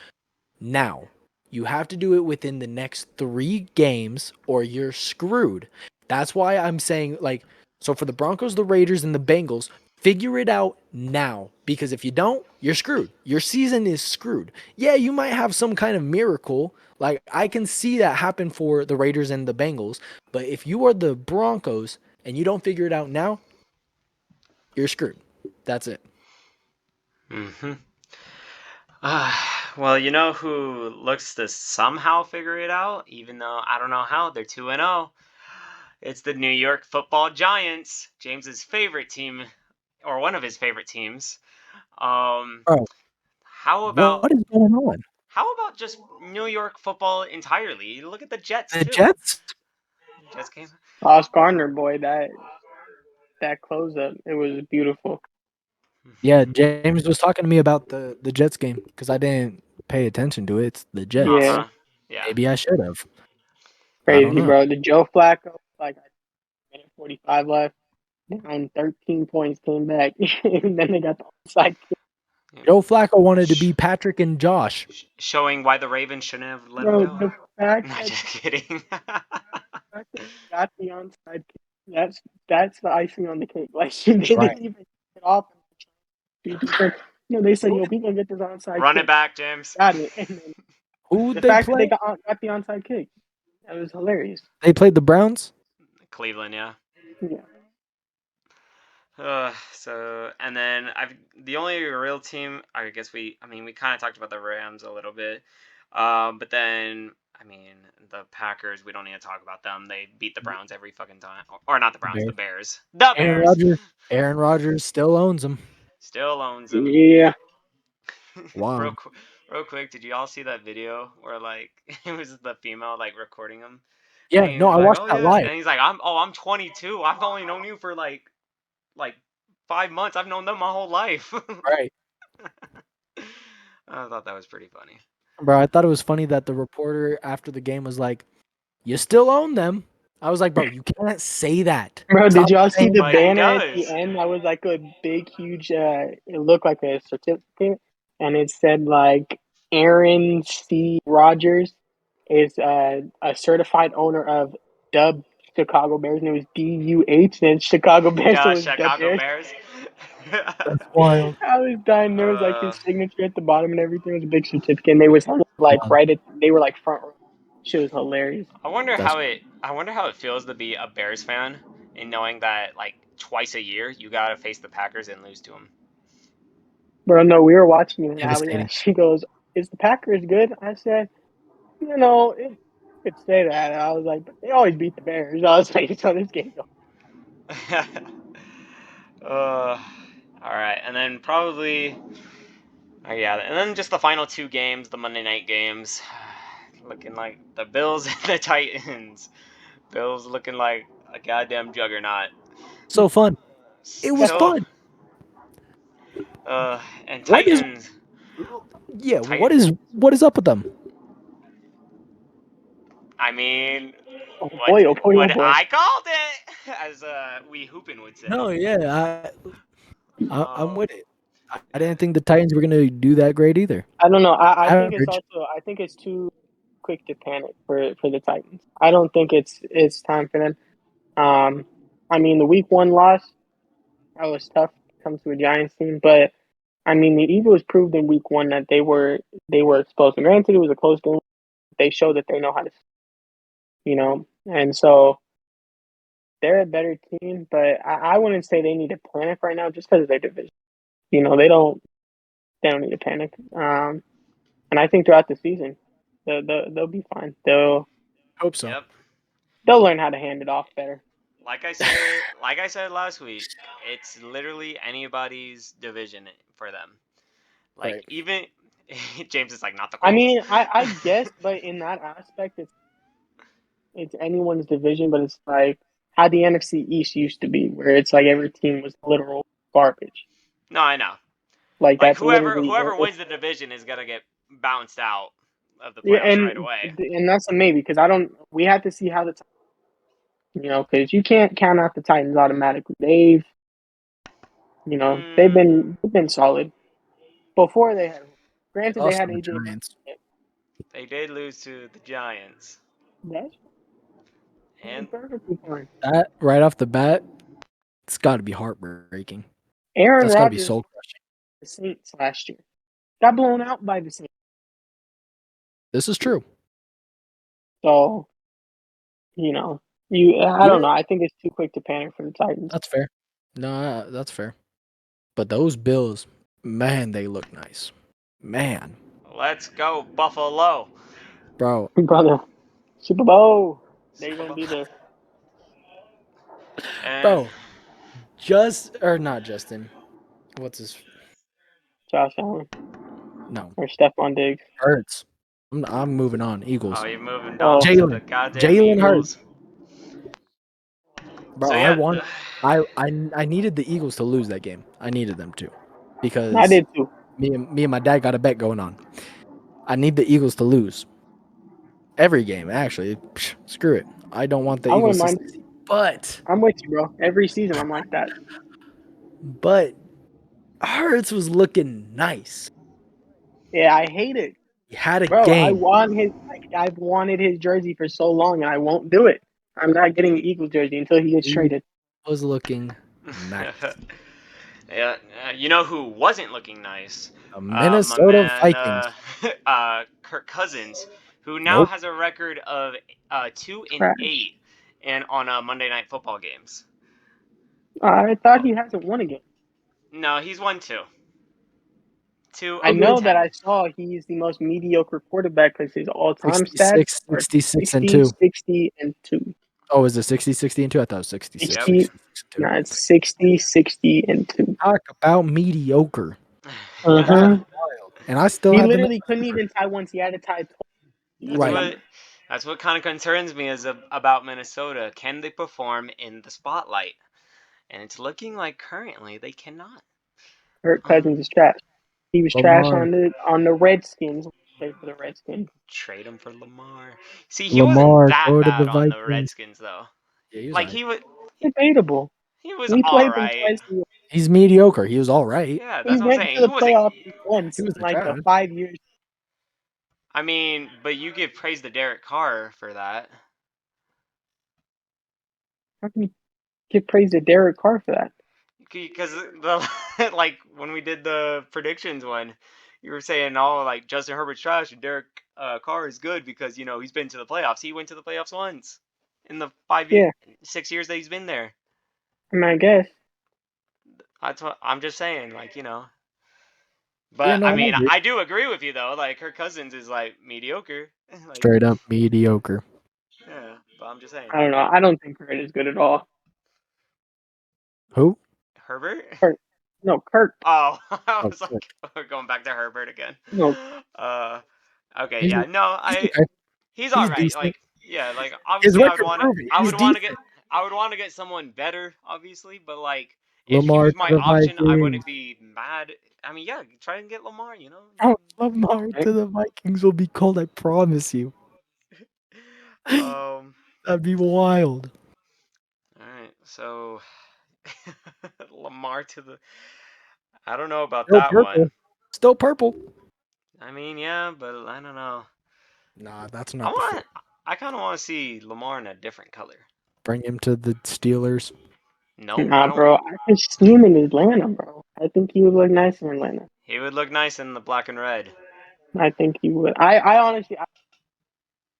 Speaker 2: now. You have to do it within the next 3 games or you're screwed. That's why I'm saying like so for the Broncos, the Raiders and the Bengals, figure it out now because if you don't, you're screwed. Your season is screwed. Yeah, you might have some kind of miracle. Like I can see that happen for the Raiders and the Bengals, but if you are the Broncos and you don't figure it out now, you're screwed. That's it.
Speaker 1: Mm-hmm. Well, you know who looks to somehow figure it out, even though I don't know how. They're 2-0. It's the New York Football Giants, James's favorite team, or one of his favorite teams. Um,
Speaker 2: Bro,
Speaker 1: how about
Speaker 2: what is going on?
Speaker 1: just New York football entirely? Look at the Jets
Speaker 2: The
Speaker 1: too.
Speaker 2: Jets?
Speaker 1: Jets came.
Speaker 3: Ross Gardner, boy, that close up, it was beautiful.
Speaker 2: Yeah, James was talking to me about the Jets game because I didn't pay attention to it. It's the
Speaker 1: Uh
Speaker 2: Jets.
Speaker 3: Yeah,
Speaker 1: huh. Yeah.
Speaker 2: Maybe I should have. I don't
Speaker 3: crazy,
Speaker 2: know.
Speaker 3: bro. The Joe Flacco, like minute 45 left, down 13 points, came back, and then they got the onside kick.
Speaker 2: Joe Flacco wanted to be Patrick and Josh.
Speaker 1: Showing why the Ravens shouldn't have let him
Speaker 3: Bro,
Speaker 1: go.
Speaker 3: the fact
Speaker 1: Not
Speaker 3: that
Speaker 1: just kidding.
Speaker 3: got the onside kick. That's the icing on the cake. Like they
Speaker 2: Right.
Speaker 3: didn't even get it off. They said, "Yo, we gonna get this onside
Speaker 1: Run it
Speaker 3: kick."
Speaker 1: back, James.
Speaker 3: Got it, and then
Speaker 2: Who
Speaker 3: the
Speaker 2: they
Speaker 3: fact that they
Speaker 2: play?
Speaker 3: got the onside kick, that was hilarious.
Speaker 2: They played the Browns.
Speaker 1: Cleveland, yeah.
Speaker 3: Yeah,
Speaker 1: So and then the only real team I guess we kind of talked about the Rams a little bit, but then the Packers, we don't need to talk about them. They beat the Browns every fucking time, or not the Browns, the
Speaker 2: Bears.
Speaker 1: Bears. The
Speaker 2: Aaron
Speaker 1: Bears
Speaker 2: Rodgers. Aaron Rodgers still owns them.
Speaker 1: still owns them.
Speaker 3: yeah.
Speaker 1: real
Speaker 2: Wow.
Speaker 1: real quick, did you all see that video where like it was the female like recording him, and
Speaker 2: Yeah.
Speaker 1: he
Speaker 2: No,
Speaker 1: was
Speaker 2: I
Speaker 1: like,
Speaker 2: watched
Speaker 1: oh
Speaker 2: that
Speaker 1: yeah,
Speaker 2: live.
Speaker 1: and he's like, I'm 22. I've only known you for like 5 months. I've known them my whole life.
Speaker 2: Right.
Speaker 1: I thought that was pretty funny.
Speaker 2: Bro, I thought it was funny that the reporter after the game was like, "You still own them." I was like, "Bro, you can't say that.
Speaker 3: Bro, did
Speaker 2: Stop
Speaker 3: y'all see the
Speaker 2: saying
Speaker 1: But
Speaker 2: that."
Speaker 1: he
Speaker 3: banner at the
Speaker 1: does.
Speaker 3: end? That was like a big, huge. It looked like a certificate, and it said like Aaron C. Rodgers is a certified owner of Dub Chicago Bears, and it was DUH, and Chicago Bears, so
Speaker 1: Yeah,
Speaker 3: it was Dub
Speaker 1: Chicago
Speaker 3: Bears.
Speaker 1: Bears.
Speaker 2: That's wild.
Speaker 3: I was dying. There was like
Speaker 1: uh,
Speaker 3: his signature at the bottom and everything. It was a big certificate, and they was like
Speaker 2: Wow.
Speaker 3: right at. They were like front row. Shit was hilarious.
Speaker 2: That's
Speaker 1: I wonder how it feels to be a Bears fan and knowing that like twice a year you gotta face the Packers and lose to them.
Speaker 3: Bro, no, we were watching it, and Allie,
Speaker 2: devastating.
Speaker 3: and she goes, "Is the Packers good?" I said, it could say that. I was like, but they always beat the Bears. I was like, so this game.
Speaker 1: All right, and then probably yeah, and then just the final two games, the Monday night games, looking like the Bills and the Titans. Bills looking like a goddamn juggernaut.
Speaker 2: So fun. It was
Speaker 1: So,
Speaker 2: fun.
Speaker 1: and
Speaker 2: What is
Speaker 1: Titans,
Speaker 2: yeah,
Speaker 1: Titan.
Speaker 2: what is up with them?
Speaker 1: I mean,
Speaker 3: Oh boy, oh boy, oh
Speaker 1: what
Speaker 3: boy.
Speaker 1: I called it, as we Hoopin would say.
Speaker 2: No, yeah, I'm
Speaker 1: Um,
Speaker 2: with it. I didn't think the Titans were gonna do that great either.
Speaker 3: I don't know. I think it's
Speaker 2: Average.
Speaker 3: also. I think it's too quick to panic for the Titans. I don't think it's time for them. I mean, the week one loss that was tough. Comes to a Giants team, but I mean, the Eagles proved in week one that they were exposed. And granted, it was a close game. They showed that they know how to, and so they're a better team. But I wouldn't say they need to panic right now just because of their division. They don't need to panic. And I think throughout the season, they'll be fine.
Speaker 2: Hope so.
Speaker 1: yep.
Speaker 3: They'll learn how to hand it off better.
Speaker 1: Like I said last week, it's literally anybody's division for them. Like
Speaker 2: Right.
Speaker 1: even James is like not the
Speaker 3: I
Speaker 1: Colts.
Speaker 3: mean, I guess, but in that aspect, it's anyone's division. But it's like how the NFC East used to be, where it's like every team was literal garbage.
Speaker 1: No, I know.
Speaker 3: Like
Speaker 1: Like
Speaker 3: that's
Speaker 1: whoever
Speaker 3: literally
Speaker 1: whoever wins the division is gonna get bounced out of the
Speaker 3: yeah,
Speaker 1: playoffs right away.
Speaker 3: and that's a maybe because I don't. We have to see how because you can't count out the Titans automatically. They've
Speaker 1: Mm,
Speaker 3: been solid before they had. Granted, they
Speaker 2: Lost
Speaker 3: had
Speaker 2: to the
Speaker 3: AJ Brown.
Speaker 2: Giants.
Speaker 1: they did lose to the Giants,
Speaker 3: That's
Speaker 1: and
Speaker 3: perfectly fine.
Speaker 2: That right off the bat, it's got to be heartbreaking.
Speaker 3: Aaron
Speaker 2: That's got to be
Speaker 3: Rodgers,
Speaker 2: soul crushing.
Speaker 3: the Saints last year, got blown out by the Saints.
Speaker 2: This is true.
Speaker 3: So I
Speaker 2: Yeah,
Speaker 3: don't know. I think it's too quick to panic for the Titans.
Speaker 2: that's fair. No, that's fair. But those Bills, man, they look nice. Man,
Speaker 1: let's go Buffalo.
Speaker 2: bro,
Speaker 3: Brother, Super Bowl. They're
Speaker 1: Super
Speaker 3: gonna
Speaker 1: Bowl.
Speaker 3: be there.
Speaker 1: And
Speaker 2: bro, just or not Justin. What's his?
Speaker 3: Josh Allen
Speaker 2: No,
Speaker 3: or Stephon Diggs.
Speaker 2: Hurts. I'm moving on.
Speaker 1: oh,
Speaker 2: Eagles.
Speaker 1: you're moving on
Speaker 3: Oh,
Speaker 1: to the
Speaker 2: Jalen.
Speaker 1: goddamn
Speaker 2: Jalen Hurts.
Speaker 1: Eagles.
Speaker 2: Bro,
Speaker 1: So
Speaker 2: I
Speaker 1: yeah,
Speaker 2: want. I needed the Eagles to lose that game. I needed them to,
Speaker 3: I
Speaker 2: because
Speaker 3: did too.
Speaker 2: me and my dad got a bet going on. I need the Eagles to lose every game. Actually, screw it. I don't want the
Speaker 3: I wouldn't
Speaker 2: Eagles to
Speaker 3: mind.
Speaker 2: succeed. But
Speaker 3: I'm with you, bro. Every season, I'm like that.
Speaker 2: but Hurts was looking nice.
Speaker 3: Yeah, I hate it,
Speaker 2: He had a
Speaker 3: bro.
Speaker 2: game.
Speaker 3: I've wanted his jersey for so long, and I won't do it. I'm not getting the Eagles jersey until he gets
Speaker 2: He
Speaker 3: traded.
Speaker 2: was looking nice.
Speaker 1: Yeah, you know who wasn't looking nice?
Speaker 2: The
Speaker 1: My
Speaker 2: Minnesota
Speaker 1: man,
Speaker 2: Vikings.
Speaker 1: Kirk Cousins, who now
Speaker 2: Nope.
Speaker 1: has a record of 2 and
Speaker 3: Trash.
Speaker 1: 8, and on Monday Night Football games.
Speaker 3: I thought he hasn't won again.
Speaker 1: No, he's won 2. 2
Speaker 3: I
Speaker 1: of the
Speaker 3: know that
Speaker 1: 10.
Speaker 3: I saw he's the most mediocre quarterback because his all-time stats
Speaker 2: 66,
Speaker 3: are
Speaker 2: 66 and
Speaker 3: 60,
Speaker 2: 2.
Speaker 3: 60, and 2.
Speaker 2: Oh, is it 60, 60 and 2? I thought it was 66,
Speaker 1: Yep.
Speaker 3: 60,
Speaker 2: 66 and 2.
Speaker 3: no, it's 60, 60, and 2.
Speaker 2: Talk about mediocre. That's
Speaker 3: Uh-huh.
Speaker 2: wild. And I still
Speaker 3: He
Speaker 2: have the
Speaker 3: literally couldn't even tie once. He had to tie twice.
Speaker 1: That's
Speaker 2: right.
Speaker 1: what that's what kind of concerns me is about Minnesota. Can they perform in the spotlight? And it's looking like currently they cannot.
Speaker 3: Kirk Cousins is trash. He was trash
Speaker 2: Lamar.
Speaker 3: on the Redskins. Played for the Redskins.
Speaker 1: Trade him for Lamar. See, he wasn't
Speaker 2: Lamar,
Speaker 1: that
Speaker 2: go to the
Speaker 1: bad on the
Speaker 2: Vikings.
Speaker 1: Redskins though.
Speaker 2: Yeah, he was
Speaker 1: Like
Speaker 2: alright.
Speaker 3: Debatable.
Speaker 1: he was
Speaker 3: We
Speaker 1: all
Speaker 3: played them
Speaker 1: right.
Speaker 3: twice.
Speaker 2: He's mediocre. He was all right.
Speaker 1: Yeah,
Speaker 3: We
Speaker 1: that's what I'm
Speaker 3: went
Speaker 1: saying.
Speaker 3: to
Speaker 1: He
Speaker 3: the
Speaker 1: wasn't.
Speaker 3: playoffs
Speaker 2: He
Speaker 3: once in
Speaker 2: wasn't
Speaker 3: like the
Speaker 2: trash.
Speaker 3: 5 years.
Speaker 1: I mean, but you give praise to Derek Carr for that.
Speaker 3: How can you give praise to Derek Carr for that?
Speaker 1: Because the like when we did the predictions one, you were saying all like Justin Herbert's trash and Derek Carr is good because he's been to the playoffs. He went to the playoffs once in the
Speaker 3: Yeah,
Speaker 1: 6 years that he's been there.
Speaker 3: I mean, I guess.
Speaker 1: That's what I'm just saying. Like.
Speaker 2: Yeah,
Speaker 1: But
Speaker 2: no,
Speaker 1: I
Speaker 2: I
Speaker 1: mean,
Speaker 2: agree.
Speaker 1: I do agree with you though. Like Kirk Cousins is like mediocre. Like
Speaker 2: Straight up mediocre.
Speaker 1: yeah, but I'm just saying.
Speaker 3: I don't know. I don't think Kurt is good at all.
Speaker 2: Who?
Speaker 1: Herbert?
Speaker 3: Kurt. No, Kirk.
Speaker 1: Oh, I
Speaker 2: Oh,
Speaker 1: was
Speaker 2: Kirk.
Speaker 1: like, we're going back to Herbert again.
Speaker 3: No,
Speaker 1: Uh, okay,
Speaker 2: He's,
Speaker 1: yeah, no,
Speaker 2: he's okay.
Speaker 1: he's all
Speaker 2: He's
Speaker 1: right.
Speaker 2: decent.
Speaker 1: Like, yeah, like
Speaker 2: His
Speaker 1: obviously,
Speaker 2: record proving he's decent.
Speaker 1: I would want to get someone better, obviously, but like, if he
Speaker 2: Lamar
Speaker 1: was
Speaker 2: to
Speaker 1: my
Speaker 2: the
Speaker 1: option, I
Speaker 2: Vikings.
Speaker 1: wouldn't be mad. I mean, yeah, try and get Lamar.
Speaker 2: Oh, Lamar to the Vikings will be cold. I promise you.
Speaker 1: Um,
Speaker 2: That'd be wild.
Speaker 1: all right, so Lamar to the. I don't know about
Speaker 2: Still
Speaker 1: that
Speaker 2: purple.
Speaker 1: one.
Speaker 2: Still purple.
Speaker 1: I mean, yeah, but I don't know.
Speaker 2: Nah, that's
Speaker 1: I
Speaker 2: not the fit.
Speaker 1: want. I kind of want to see Lamar in a different color.
Speaker 2: Bring him to the Steelers.
Speaker 1: No, I
Speaker 3: nah,
Speaker 1: don't.
Speaker 3: bro. I could see him in Atlanta, bro. I think he would look nice in Atlanta.
Speaker 1: He would look nice in the black and red.
Speaker 3: I think he would. I honestly, I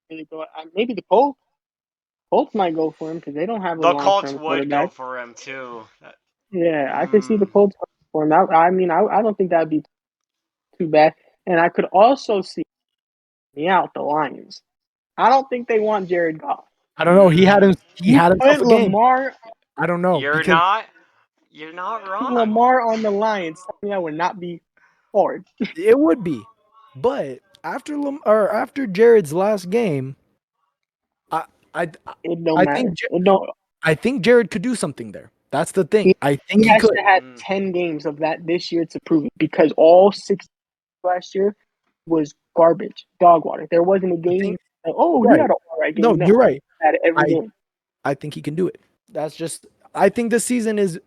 Speaker 3: really go. Maybe the Colts. Colts might go for him because they don't have a
Speaker 1: The Colts
Speaker 3: long-term
Speaker 1: would go
Speaker 3: quarterback.
Speaker 1: for him too.
Speaker 3: Yeah, I could see the
Speaker 1: Mm.
Speaker 3: Colts going for him. I mean, I don't think that'd be too bad. And I could also see me out the Lions. I don't think they want Jared Goff.
Speaker 2: I don't know. He had him. He
Speaker 3: You
Speaker 2: had himself
Speaker 3: put
Speaker 2: a game.
Speaker 3: Lamar
Speaker 2: I don't know
Speaker 1: You're
Speaker 2: because
Speaker 1: not. You're not wrong.
Speaker 3: Lamar on the Lions. Tell me that would not be hard.
Speaker 2: it would be. But after Jared's last game, I I
Speaker 3: It don't
Speaker 2: I
Speaker 3: matter.
Speaker 2: think
Speaker 3: It don't.
Speaker 2: I think Jared could do something there. That's the thing.
Speaker 3: He,
Speaker 2: I
Speaker 3: he
Speaker 2: think he
Speaker 3: has
Speaker 2: could.
Speaker 3: to have
Speaker 1: Mm.
Speaker 3: 10 games of that this year to prove it because all six last year was garbage, dog water. There wasn't a
Speaker 2: The
Speaker 3: game.
Speaker 2: thing,
Speaker 3: Like, oh, he
Speaker 2: right?
Speaker 3: had an all right
Speaker 2: No,
Speaker 3: game. No,
Speaker 2: you're right.
Speaker 3: he had every
Speaker 2: I
Speaker 3: game.
Speaker 2: I think he can do it. That's just. I think this season is.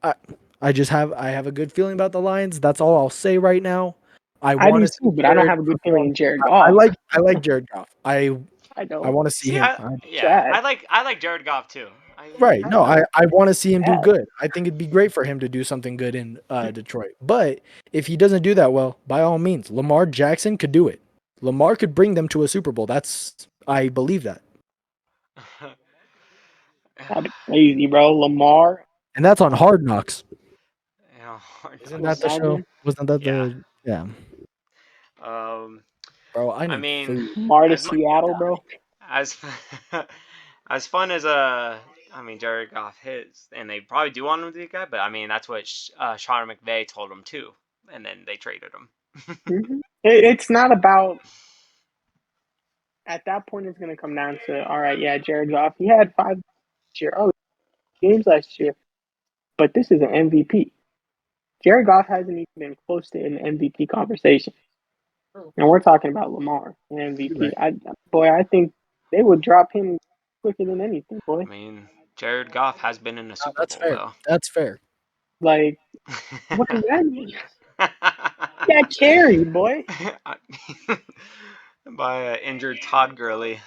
Speaker 2: I I have a good feeling about the Lions. That's all I'll say right now. I
Speaker 3: I
Speaker 2: want
Speaker 3: do
Speaker 2: to see
Speaker 3: too, but I don't
Speaker 2: Jared
Speaker 3: have a good feeling
Speaker 2: perform.
Speaker 3: in Jared
Speaker 2: I
Speaker 3: Goff.
Speaker 2: like Jared Goff.
Speaker 3: I
Speaker 2: I
Speaker 3: don't.
Speaker 2: want to see
Speaker 1: See,
Speaker 2: him.
Speaker 1: yeah,
Speaker 3: Sad.
Speaker 1: I like Jared Goff too.
Speaker 2: Right. No,
Speaker 3: I'm
Speaker 2: I want to see him do
Speaker 3: sad.
Speaker 2: good. I think it'd be great for him to do something good in Detroit. But if he doesn't do that well, by all means, Lamar Jackson could do it. Lamar could bring them to a Super Bowl. I believe that.
Speaker 3: That'd be crazy, bro. Lamar.
Speaker 2: And that's on Hard Knocks.
Speaker 1: Hard
Speaker 2: Isn't
Speaker 3: Can you
Speaker 2: that
Speaker 1: knocks.
Speaker 2: the show?
Speaker 3: imagine?
Speaker 2: Wasn't that
Speaker 1: Yeah.
Speaker 2: the yeah.
Speaker 1: Um.
Speaker 2: Bro, I
Speaker 1: I
Speaker 2: need
Speaker 1: mean,
Speaker 2: food.
Speaker 3: Lamar to
Speaker 1: as mu-
Speaker 3: Seattle, bro.
Speaker 1: as as fun as I mean, Jared Goff hits, and they probably do want him to be a guy, but I mean that's what Sean McVay told him too, and then they traded him.
Speaker 3: It's not about. At that point, it's going to come down to all right. Yeah, Jared Goff. He had 5 year. Oh, games last year, but this is an MVP. Jared Goff hasn't even been close to an MVP conversation, and we're talking about Lamar, an
Speaker 2: You're
Speaker 3: MVP.
Speaker 2: right.
Speaker 3: I think they would drop him quicker than anything, boy.
Speaker 1: I mean, Jared Goff has been in a
Speaker 2: No,
Speaker 1: Super
Speaker 2: that's
Speaker 1: Bowl
Speaker 2: fair.
Speaker 1: though.
Speaker 2: That's fair.
Speaker 3: Like, what does that mean? He got carried, boy.
Speaker 1: By injured Todd Gurley.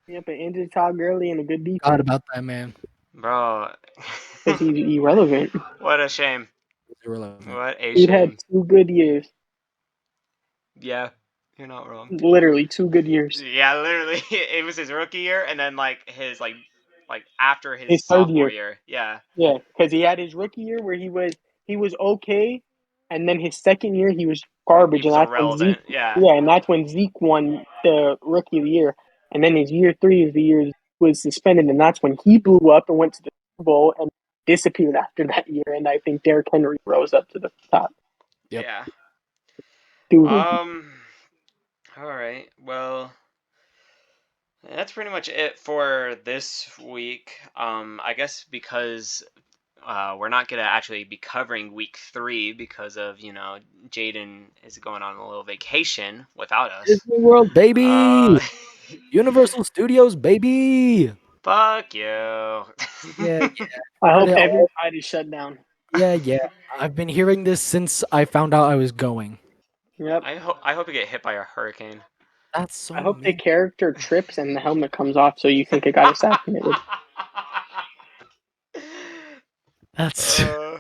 Speaker 3: Yep, an injured Todd Gurley and a good
Speaker 2: God
Speaker 3: defense
Speaker 2: about that man.
Speaker 1: Bro.
Speaker 3: because he's irrelevant.
Speaker 1: What a shame.
Speaker 2: It's irrelevant.
Speaker 1: What a
Speaker 3: Dude had
Speaker 1: shame.
Speaker 3: 2 good years,
Speaker 1: Yeah, you're not wrong.
Speaker 3: literally 2 good years.
Speaker 1: Yeah, literally, it was his rookie year, and then like his like after his
Speaker 3: His third
Speaker 1: sophomore
Speaker 3: year,
Speaker 1: year. Yeah,
Speaker 3: yeah, because he had his rookie year where he was okay, and then his second year he was
Speaker 1: he
Speaker 3: garbage, and
Speaker 1: was
Speaker 3: that's when Zeke,
Speaker 1: irrelevant. Yeah,
Speaker 3: yeah, and that's when Zeke won the rookie of the year, and then his year 3 is the year he was suspended, and that's when he blew up and went to the Super Bowl and disappeared after that year, and I think Derrick Henry rose up to the top.
Speaker 2: Yep.
Speaker 1: yeah.
Speaker 3: Dude,
Speaker 1: Um. All right. Well, that's pretty much it for this week. I guess because we're not gonna actually be covering week 3 because of Jaden is going on a little vacation without us.
Speaker 2: Disney World, baby.
Speaker 1: Uh,
Speaker 2: Universal Studios, baby.
Speaker 1: fuck you.
Speaker 2: Yeah,
Speaker 3: I
Speaker 2: heard
Speaker 3: hope
Speaker 2: it
Speaker 3: every
Speaker 2: all.
Speaker 3: ride is shut down.
Speaker 2: Yeah. I've been hearing this since I found out I was going.
Speaker 3: Yep.
Speaker 1: I hope you get hit by a hurricane.
Speaker 2: That's
Speaker 3: I
Speaker 2: so
Speaker 3: hope the
Speaker 2: mean.
Speaker 3: character trips and the helmet comes off so you think it got assassinated.
Speaker 2: That's
Speaker 1: uh,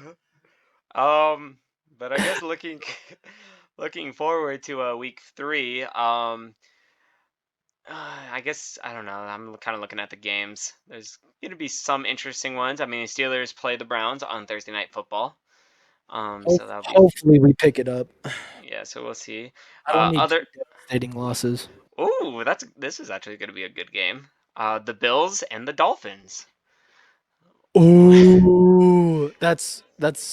Speaker 1: um, but I guess looking forward to week 3. I guess I don't know. I'm kind of looking at the games. There's gonna be some interesting ones. I mean, Steelers play the Browns on Thursday Night Football. So that'll be
Speaker 2: hopefully we pick it up.
Speaker 1: yeah. So we'll see.
Speaker 2: I don't need
Speaker 1: Other
Speaker 2: two devastating losses.
Speaker 1: Ooh, this is actually gonna be a good game. The Bills and the Dolphins.
Speaker 2: Ooh, that's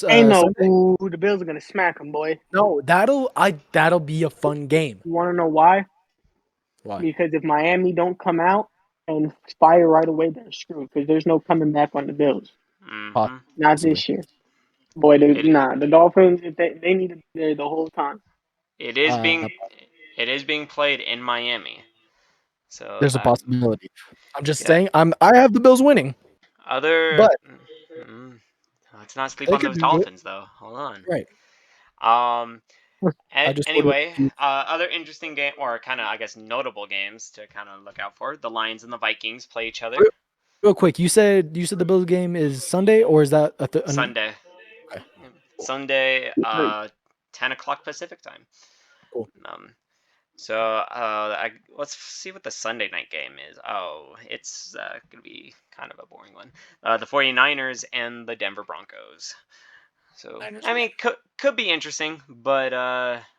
Speaker 3: Ain't no,
Speaker 2: Sunday.
Speaker 3: ooh, the Bills are gonna smack them, boy.
Speaker 2: No, that'll be a fun game.
Speaker 3: You want to know why?
Speaker 2: Why?
Speaker 3: Because if Miami don't come out and fire right away, they're screwed. Because there's no coming back on the Bills.
Speaker 1: Mm-hmm.
Speaker 3: Not
Speaker 2: Possibly.
Speaker 3: this year, boy.
Speaker 1: It
Speaker 3: The Dolphins, if they need to be there the whole time.
Speaker 1: it is being
Speaker 2: Uh,
Speaker 1: it is being played in Miami. So
Speaker 2: there's a
Speaker 1: that
Speaker 2: possibility. I'm just
Speaker 1: yeah.
Speaker 2: saying. I have the Bills winning,
Speaker 1: Other
Speaker 2: but
Speaker 1: mm, let's not sleep
Speaker 2: they
Speaker 1: on
Speaker 2: could
Speaker 1: those
Speaker 2: do it.
Speaker 1: Dolphins though. Hold on.
Speaker 2: Right.
Speaker 1: Um.
Speaker 2: I just would.
Speaker 1: Anyway, other interesting game or kind of I guess notable games to kind of look out for. The Lions and the Vikings play each other
Speaker 2: Real, real quick, you said the Bills game is Sunday, or is that
Speaker 1: Sunday.
Speaker 2: okay? Cool.
Speaker 1: Sunday,
Speaker 3: Wait,
Speaker 1: 10 o'clock Pacific time.
Speaker 2: Cool.
Speaker 1: Um, let's see what the Sunday night game is. Oh, it's going to be kind of a boring one. The 49ers and the Denver Broncos. So,
Speaker 2: Niners
Speaker 1: I
Speaker 2: win.
Speaker 1: mean, could be interesting, but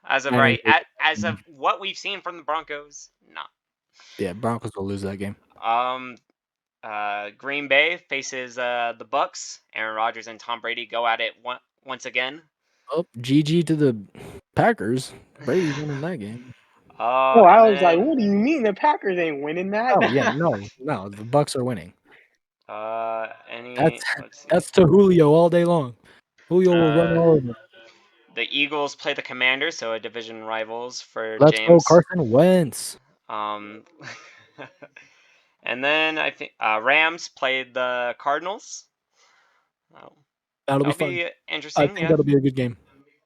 Speaker 1: as of
Speaker 2: Niners.
Speaker 1: right, as of what we've seen from the Broncos, not.
Speaker 2: Yeah, Broncos will lose that game.
Speaker 1: Um, Green Bay faces the Bucks. Aaron Rodgers and Tom Brady go at it once again.
Speaker 2: Oh, GG to the Packers. Brady's winning that game.
Speaker 3: oh, I
Speaker 1: And
Speaker 3: was like,
Speaker 1: then
Speaker 3: what do you mean the Packers ain't winning that?
Speaker 2: Oh yeah, no, the Bucks are winning. That's
Speaker 1: let's see.
Speaker 2: that's to Julio all day long. Julio will run
Speaker 1: Uh,
Speaker 2: all over.
Speaker 1: the Eagles play the Commanders, so a division rivals for
Speaker 2: Let's go,
Speaker 1: James.
Speaker 2: Carson Wentz.
Speaker 1: Um, and then I think Rams played the Cardinals. Oh,
Speaker 2: That'll be
Speaker 1: that'll
Speaker 2: fun.
Speaker 1: be
Speaker 2: I
Speaker 1: interesting.
Speaker 2: think
Speaker 1: Yeah,
Speaker 2: that'll be a good game.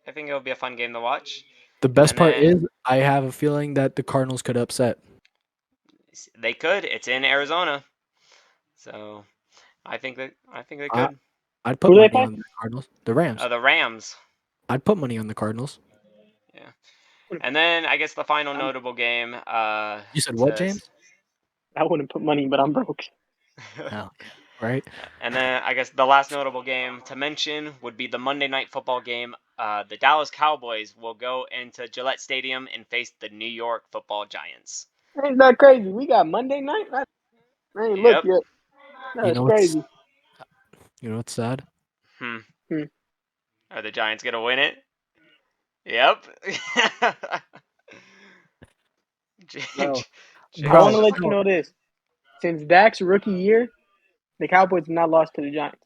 Speaker 1: I think it'll be a fun game to watch.
Speaker 2: The best
Speaker 1: And
Speaker 2: part
Speaker 1: then
Speaker 2: is I have a feeling that the Cardinals could upset.
Speaker 1: they could. It's in Arizona, so I think they
Speaker 2: I
Speaker 1: could.
Speaker 2: I'd put
Speaker 3: Who do they
Speaker 2: money
Speaker 3: play?
Speaker 2: on the Cardinals. The Rams.
Speaker 1: The Rams.
Speaker 2: I'd put money on the Cardinals.
Speaker 1: Yeah. And then I guess the final
Speaker 3: I'm,
Speaker 1: notable game
Speaker 2: You said what,
Speaker 1: to
Speaker 2: James?
Speaker 3: I wouldn't put money, but I'm broke.
Speaker 2: Hell yeah. Right?
Speaker 1: and then I guess the last notable game to mention would be the Monday Night Football game. The Dallas Cowboys will go into Gillette Stadium and face the New York Football Giants.
Speaker 3: Ain't that crazy? We got Monday night. I ain't looked
Speaker 1: Yep.
Speaker 3: yet.
Speaker 2: You
Speaker 3: That's
Speaker 2: know what's
Speaker 3: crazy.
Speaker 2: sad?
Speaker 1: Hmm.
Speaker 3: Hmm.
Speaker 1: Are the Giants gonna win it? Yep.
Speaker 2: Bro.
Speaker 3: I want
Speaker 2: Bro,
Speaker 3: to
Speaker 1: James
Speaker 3: let
Speaker 1: just
Speaker 3: you
Speaker 1: like
Speaker 3: know this. Since Dak's rookie year, the Cowboys have not lost to the Giants.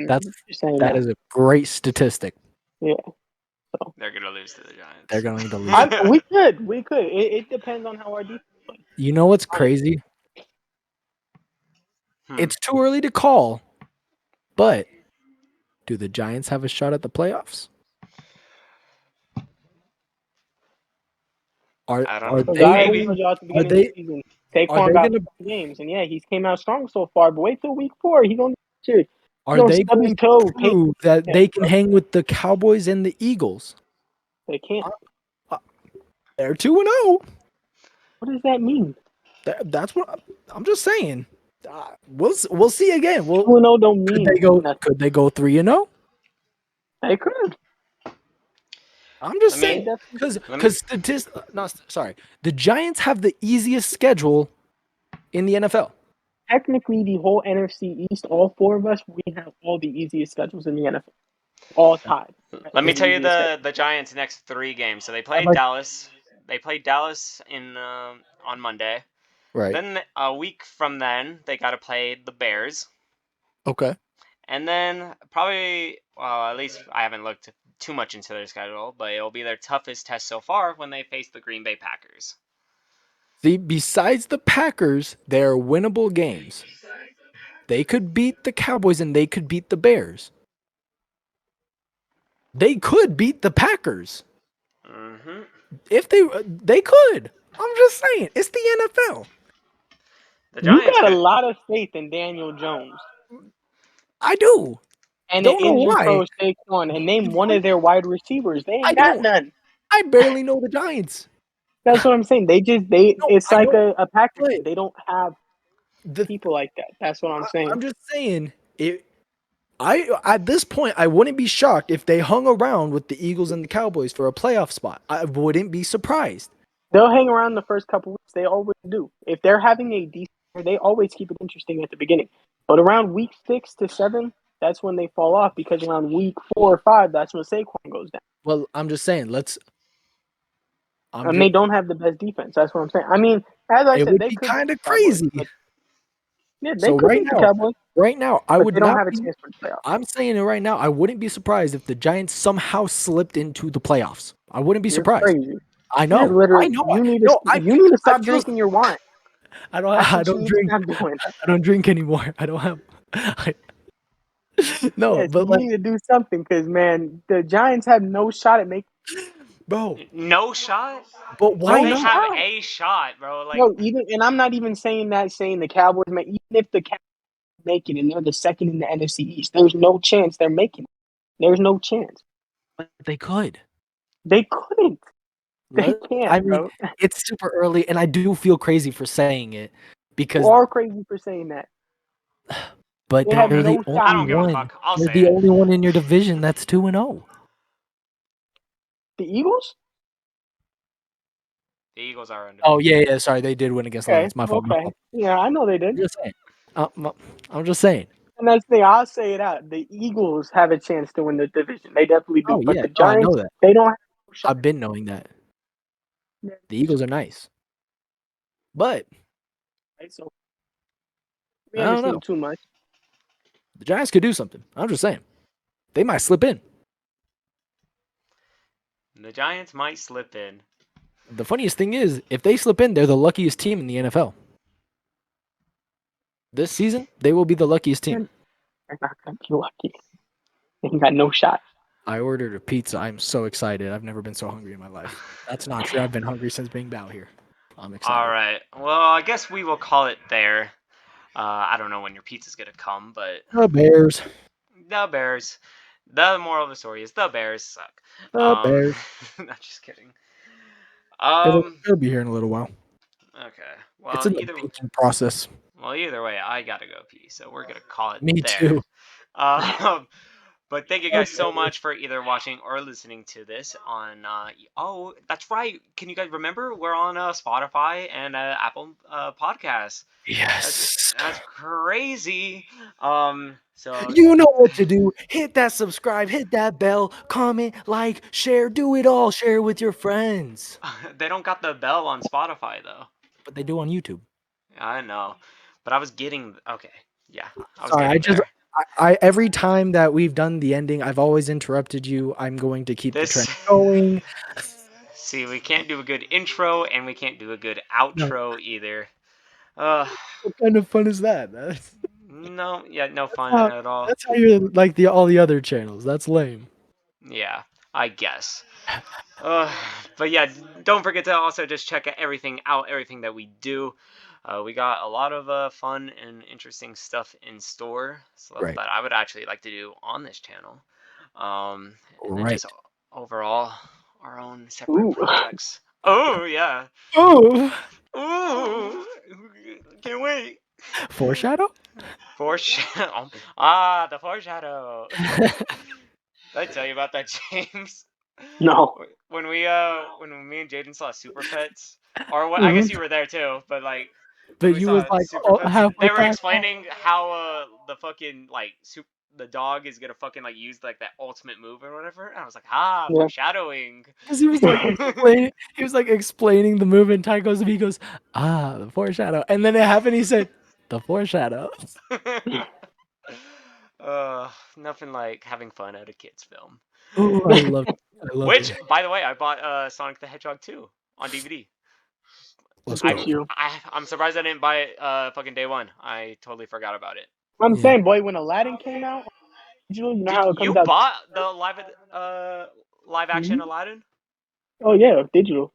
Speaker 2: that's
Speaker 3: Just saying
Speaker 2: that
Speaker 3: that.
Speaker 2: is a great statistic.
Speaker 3: Yeah. So
Speaker 1: they're gonna lose to the
Speaker 2: They're
Speaker 1: Giants.
Speaker 2: going to lose.
Speaker 3: we could. It depends on how our defense plays.
Speaker 2: You know what's
Speaker 3: Honestly.
Speaker 2: crazy?
Speaker 1: Hmm.
Speaker 2: It's too early to call, but do the Giants have a shot at the playoffs? Are
Speaker 1: I don't
Speaker 2: are
Speaker 1: know.
Speaker 3: Because
Speaker 2: they
Speaker 3: I
Speaker 1: Maybe.
Speaker 2: going?
Speaker 3: told y'all at the
Speaker 2: Are
Speaker 3: beginning of the
Speaker 2: they?
Speaker 3: season,
Speaker 2: Are
Speaker 3: Saquon
Speaker 2: they
Speaker 3: got
Speaker 2: gonna?
Speaker 3: games, and yeah, he's came out strong so far. But wait till week 4, he gonna shit. He
Speaker 2: Are
Speaker 3: gonna
Speaker 2: they
Speaker 3: stub his
Speaker 2: going to
Speaker 3: toe. Pay
Speaker 2: prove that
Speaker 3: attention,
Speaker 2: they can
Speaker 3: bro.
Speaker 2: hang with the Cowboys and the Eagles?
Speaker 3: They can't.
Speaker 2: Uh, uh, They're 2-0.
Speaker 3: What does that mean?
Speaker 2: That's what I'm just saying. We'll see again. Well,
Speaker 3: 2-0 don't mean nothing.
Speaker 2: Could they go 3-0?
Speaker 3: They could.
Speaker 2: I'm just
Speaker 1: Let
Speaker 3: They
Speaker 2: saying
Speaker 1: me.
Speaker 3: definitely could.
Speaker 2: because
Speaker 1: Let me.
Speaker 2: no, sorry, the Giants have the easiest schedule in the NFL.
Speaker 3: Technically, the whole NFC East, all 4 of us, we have all the easiest schedules in the NFL. All tied
Speaker 1: Let
Speaker 3: for
Speaker 1: me
Speaker 3: the
Speaker 1: tell you
Speaker 3: easiest schedule.
Speaker 1: the Giants' next 3 games. So they
Speaker 2: I'd
Speaker 1: played
Speaker 2: like
Speaker 1: Dallas. They played Dallas in on Monday.
Speaker 2: right.
Speaker 1: Then a week from then, they got to play the Bears.
Speaker 2: Okay.
Speaker 1: And then probably, well, at least I haven't looked too much into their schedule, but it'll be their toughest test so far when they face the Green Bay Packers.
Speaker 2: See, besides the Packers, they're winnable games. They could beat the Cowboys and they could beat the Bears. They could beat the Packers.
Speaker 1: Hmm.
Speaker 2: If they could. I'm just saying, it's the NFL.
Speaker 1: The
Speaker 3: You
Speaker 1: Giants
Speaker 3: got a
Speaker 1: could.
Speaker 3: lot of faith in Daniel Jones
Speaker 2: I do.
Speaker 3: and an
Speaker 2: Don't know
Speaker 3: injured
Speaker 2: why.
Speaker 3: Pro Saquon, and name one
Speaker 2: Don't-
Speaker 3: of their wide receivers. They
Speaker 2: I
Speaker 3: ain't got
Speaker 2: don't.
Speaker 3: none.
Speaker 2: I barely know the Giants.
Speaker 3: That's what I'm saying.
Speaker 2: No,
Speaker 3: It's
Speaker 2: I
Speaker 3: like
Speaker 2: don't.
Speaker 3: a Packers
Speaker 2: But
Speaker 3: team. They don't have
Speaker 2: the
Speaker 3: people like that. That's what I'm saying.
Speaker 2: I'm just saying it. I at this point I wouldn't be shocked if they hung around with the Eagles and the Cowboys for a playoff spot. I wouldn't be surprised.
Speaker 3: They'll hang around the first couple weeks. They always do. If they're having a decent year, they always keep it interesting at the beginning. But around week 6 to 7, that's when they fall off because around week 4 or 5, that's when Saquon goes down.
Speaker 2: Well, I'm just saying. I'm
Speaker 3: And
Speaker 2: just.
Speaker 3: they don't have the best defense. That's what I'm saying. I mean, as I
Speaker 2: It
Speaker 3: said,
Speaker 2: would
Speaker 3: they
Speaker 2: be
Speaker 3: could beat
Speaker 2: kind of
Speaker 3: the Cowboys,
Speaker 2: crazy.
Speaker 3: but yeah, they
Speaker 2: So
Speaker 3: could beat the Cowboys,
Speaker 2: right now, I
Speaker 3: but
Speaker 2: would
Speaker 3: they don't
Speaker 2: not
Speaker 3: have a
Speaker 2: be.
Speaker 3: chance for the playoffs.
Speaker 2: I'm saying it right now. I wouldn't be surprised if the Giants somehow slipped into the playoffs. I wouldn't be
Speaker 3: You're
Speaker 2: surprised.
Speaker 3: crazy.
Speaker 2: I
Speaker 3: You're
Speaker 2: know. I
Speaker 3: literally
Speaker 2: know.
Speaker 3: you
Speaker 2: No,
Speaker 3: need to
Speaker 2: I
Speaker 3: stop
Speaker 2: feel.
Speaker 3: drinking your wine.
Speaker 2: I don't.
Speaker 3: That's
Speaker 2: I
Speaker 3: what you
Speaker 2: don't
Speaker 3: need to
Speaker 2: drink.
Speaker 3: stop doing.
Speaker 2: I don't drink anymore. I don't have. No,
Speaker 3: Yes,
Speaker 2: but
Speaker 3: you
Speaker 2: like,
Speaker 3: need to do something because man, the Giants have no shot at making
Speaker 2: bro.
Speaker 1: No shot?
Speaker 2: But
Speaker 1: Bro,
Speaker 2: why
Speaker 3: no
Speaker 1: they
Speaker 2: not?
Speaker 1: have
Speaker 3: shot.
Speaker 1: a shot, bro. Like,
Speaker 3: No, even and I'm not even saying that saying the Cowboys make even if the Cowboys make it and they're the second in the NFC East, there's no chance they're making it. There's no chance.
Speaker 2: They could.
Speaker 3: They couldn't. They
Speaker 2: I
Speaker 3: can't,
Speaker 2: mean,
Speaker 3: bro.
Speaker 2: it's super early, and I do feel crazy for saying it
Speaker 3: You
Speaker 2: because,
Speaker 3: are crazy for saying that.
Speaker 2: but
Speaker 3: They have
Speaker 2: they're the
Speaker 3: no
Speaker 1: I
Speaker 3: shot.
Speaker 1: don't
Speaker 2: only
Speaker 1: give a
Speaker 2: one.
Speaker 1: fuck. I'll
Speaker 2: They're
Speaker 1: say
Speaker 2: the
Speaker 1: it.
Speaker 2: only one in your division that's 2-0.
Speaker 3: The Eagles?
Speaker 1: The Eagles are
Speaker 2: Oh
Speaker 1: undefeated.
Speaker 2: yeah, yeah. Sorry, they did win against the
Speaker 3: Okay,
Speaker 2: Lions. My fault. My
Speaker 3: okay.
Speaker 2: fault.
Speaker 3: Yeah, I know they
Speaker 2: I'm
Speaker 3: did.
Speaker 2: just saying. I'm just saying.
Speaker 3: And that's the thing. I'll say it out. The Eagles have a chance to win the division. They definitely do.
Speaker 2: Oh
Speaker 3: But
Speaker 2: yeah,
Speaker 3: the
Speaker 2: no, I know
Speaker 3: Giants,
Speaker 2: that.
Speaker 3: they don't have no shot.
Speaker 2: I've been knowing that the Eagles are nice, but
Speaker 3: Right? So we
Speaker 2: I
Speaker 3: haven't
Speaker 2: don't
Speaker 3: seen
Speaker 2: know.
Speaker 3: too much.
Speaker 2: The Giants could do something. I'm just saying. They might slip in.
Speaker 1: The Giants might slip in.
Speaker 2: The funniest thing is, if they slip in, they're the luckiest team in the NFL. This season, they will be the luckiest team.
Speaker 3: They're not gonna be lucky. They ain't got no shot.
Speaker 2: I ordered a pizza. I'm so excited. I've never been so hungry in my life. That's not true. I've been hungry since being out here. I'm
Speaker 1: All
Speaker 2: excited.
Speaker 1: right. Well, I guess we will call it there. I don't know when your pizza's gonna come, but
Speaker 2: The Bears.
Speaker 1: the Bears. The moral of the story is the Bears suck.
Speaker 2: The Bears.
Speaker 1: Not just kidding.
Speaker 2: It'll,
Speaker 1: Um.
Speaker 2: it'll be here in a little while.
Speaker 1: Okay.
Speaker 2: It's
Speaker 1: Well,
Speaker 2: in the baking process.
Speaker 1: either way, I gotta go pee, so we're gonna call it
Speaker 2: Me
Speaker 1: there.
Speaker 2: too.
Speaker 1: Um. But thank you guys so
Speaker 2: Okay.
Speaker 1: much for either watching or listening to this on. Oh, that's right. Can you guys remember we're on Spotify and Apple Podcasts? That's
Speaker 2: Yes.
Speaker 1: that's crazy. So
Speaker 2: You know what to do. Hit that subscribe, hit that bell, comment, like, share, do it all. Share it with your friends.
Speaker 1: they don't got the bell on Spotify though.
Speaker 2: But they do on YouTube.
Speaker 1: I know, but I was getting okay. Yeah, I was
Speaker 2: Sorry,
Speaker 1: getting there.
Speaker 2: I every time that we've done the ending, I've always interrupted you. I'm going to keep the
Speaker 1: This.
Speaker 2: trend going.
Speaker 1: See, we can't do a good intro and we can't do a good
Speaker 2: No,
Speaker 1: outro either. Uh,
Speaker 2: what kind of fun is that?
Speaker 1: no, yeah, no
Speaker 2: That's
Speaker 1: fun
Speaker 2: how
Speaker 1: at all.
Speaker 2: that's how you're like the all the other channels. That's lame.
Speaker 1: Yeah, I guess. Uh, but yeah, don't forget to also just check everything out, everything that we do. We got a lot of fun and interesting stuff in store, stuff
Speaker 2: Right.
Speaker 1: that I would actually like to do on this channel. And then
Speaker 2: Right.
Speaker 1: just overall our own separate
Speaker 3: Ooh.
Speaker 1: projects. Oh yeah.
Speaker 2: Oh,
Speaker 1: Ooh, can't wait.
Speaker 2: foreshadow.
Speaker 1: Foreshadow. The foreshadow. Did I tell you about that, James?
Speaker 3: No.
Speaker 1: When me and Jaden saw Super Pets, or what? I guess
Speaker 3: Hmm.
Speaker 1: you were there too. But like when
Speaker 2: But
Speaker 1: we
Speaker 2: you was
Speaker 1: saw
Speaker 2: like
Speaker 1: Super Pets,
Speaker 2: halfway
Speaker 1: they were
Speaker 2: past
Speaker 1: explaining how the fucking like the dog is gonna fucking like use like that ultimate move or whatever. And I was like,
Speaker 3: Yeah.
Speaker 1: foreshadowing.
Speaker 2: because he was like explaining. He was like explaining the move, and Ty goes and he goes, the foreshadow, and then it happened. He said, the foreshadow.
Speaker 1: Nothing like having fun at a kids film.
Speaker 2: Oh, I loved
Speaker 1: Which,
Speaker 2: it.
Speaker 1: by the way, I bought Sonic the Hedgehog 2 on DVD.
Speaker 2: Let's
Speaker 3: Look
Speaker 2: go.
Speaker 3: at you.
Speaker 1: I'm surprised I didn't buy it fucking day one. I totally forgot about it.
Speaker 3: I'm
Speaker 2: Yeah.
Speaker 3: saying, boy, when Aladdin came out, digital, you know
Speaker 1: Did
Speaker 3: how it
Speaker 1: you
Speaker 3: comes out.
Speaker 1: bought the live action
Speaker 3: Mhm.
Speaker 1: Aladdin?
Speaker 3: Oh yeah, digital.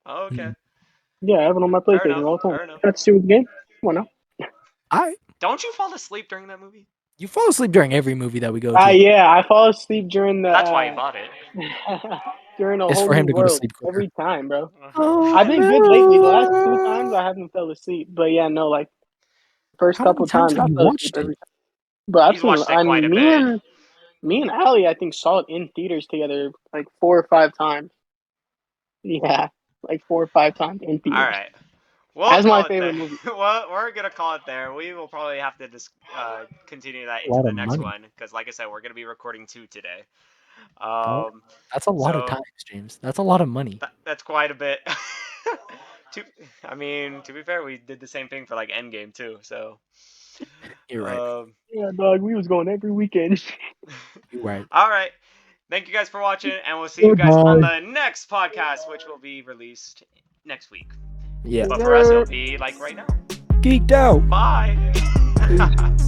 Speaker 1: Oh, okay.
Speaker 2: Mm.
Speaker 3: Yeah, I have it on my
Speaker 1: Fair
Speaker 3: PlayStation
Speaker 1: enough.
Speaker 3: all the time.
Speaker 1: Fair enough.
Speaker 3: That's the game. Come on now.
Speaker 2: I
Speaker 1: Don't you fall asleep during that movie?
Speaker 2: You fall asleep during every movie that we go to.
Speaker 3: Yeah, I fall asleep during the
Speaker 1: That's why you bought it.
Speaker 3: during a
Speaker 2: It's
Speaker 3: whole
Speaker 2: for
Speaker 3: new
Speaker 2: him to go to
Speaker 3: world
Speaker 2: sleep quicker.
Speaker 3: every time, bro.
Speaker 2: Oh
Speaker 3: I've been good lately. The last two times
Speaker 2: no!
Speaker 3: I haven't fell asleep, but yeah, no, like first
Speaker 2: How many
Speaker 3: couple
Speaker 2: times
Speaker 3: times
Speaker 2: have
Speaker 3: I
Speaker 2: you
Speaker 3: fell asleep
Speaker 2: watched it?
Speaker 3: every time. But I've
Speaker 1: He's
Speaker 3: seen.
Speaker 1: watched it
Speaker 3: I
Speaker 1: quite
Speaker 3: mean,
Speaker 1: a bit.
Speaker 3: me and Ali, I think saw it in theaters together like 4 or 5 times. Yeah, like 4 or 5 times in
Speaker 1: All
Speaker 3: theaters.
Speaker 1: right. We'll
Speaker 3: That's my
Speaker 1: call it there.
Speaker 3: favorite movie.
Speaker 1: Well, we're gonna call it there. We will probably have to just continue that
Speaker 2: A
Speaker 1: into
Speaker 2: lot
Speaker 1: the
Speaker 2: of
Speaker 1: next
Speaker 2: money.
Speaker 1: one because, like I said, we're gonna be recording 2 today.
Speaker 2: Oh,
Speaker 1: Um,
Speaker 2: that's a lot of
Speaker 1: so
Speaker 2: times, James. That's a lot of money.
Speaker 1: that's quite a bit. to, I mean, to be fair, we did the same thing for like Endgame too. So,
Speaker 2: You're right.
Speaker 1: um,
Speaker 3: Yeah, dog. We was going every weekend.
Speaker 2: You're right.
Speaker 1: all right. Thank you guys for watching, and we'll see you guys on
Speaker 2: Goodbye.
Speaker 1: the next podcast, which will be released next week.
Speaker 2: Yeah.
Speaker 1: But for us, it'll
Speaker 3: Yeah.
Speaker 1: be like right now.
Speaker 2: Geeked out.
Speaker 1: Bye.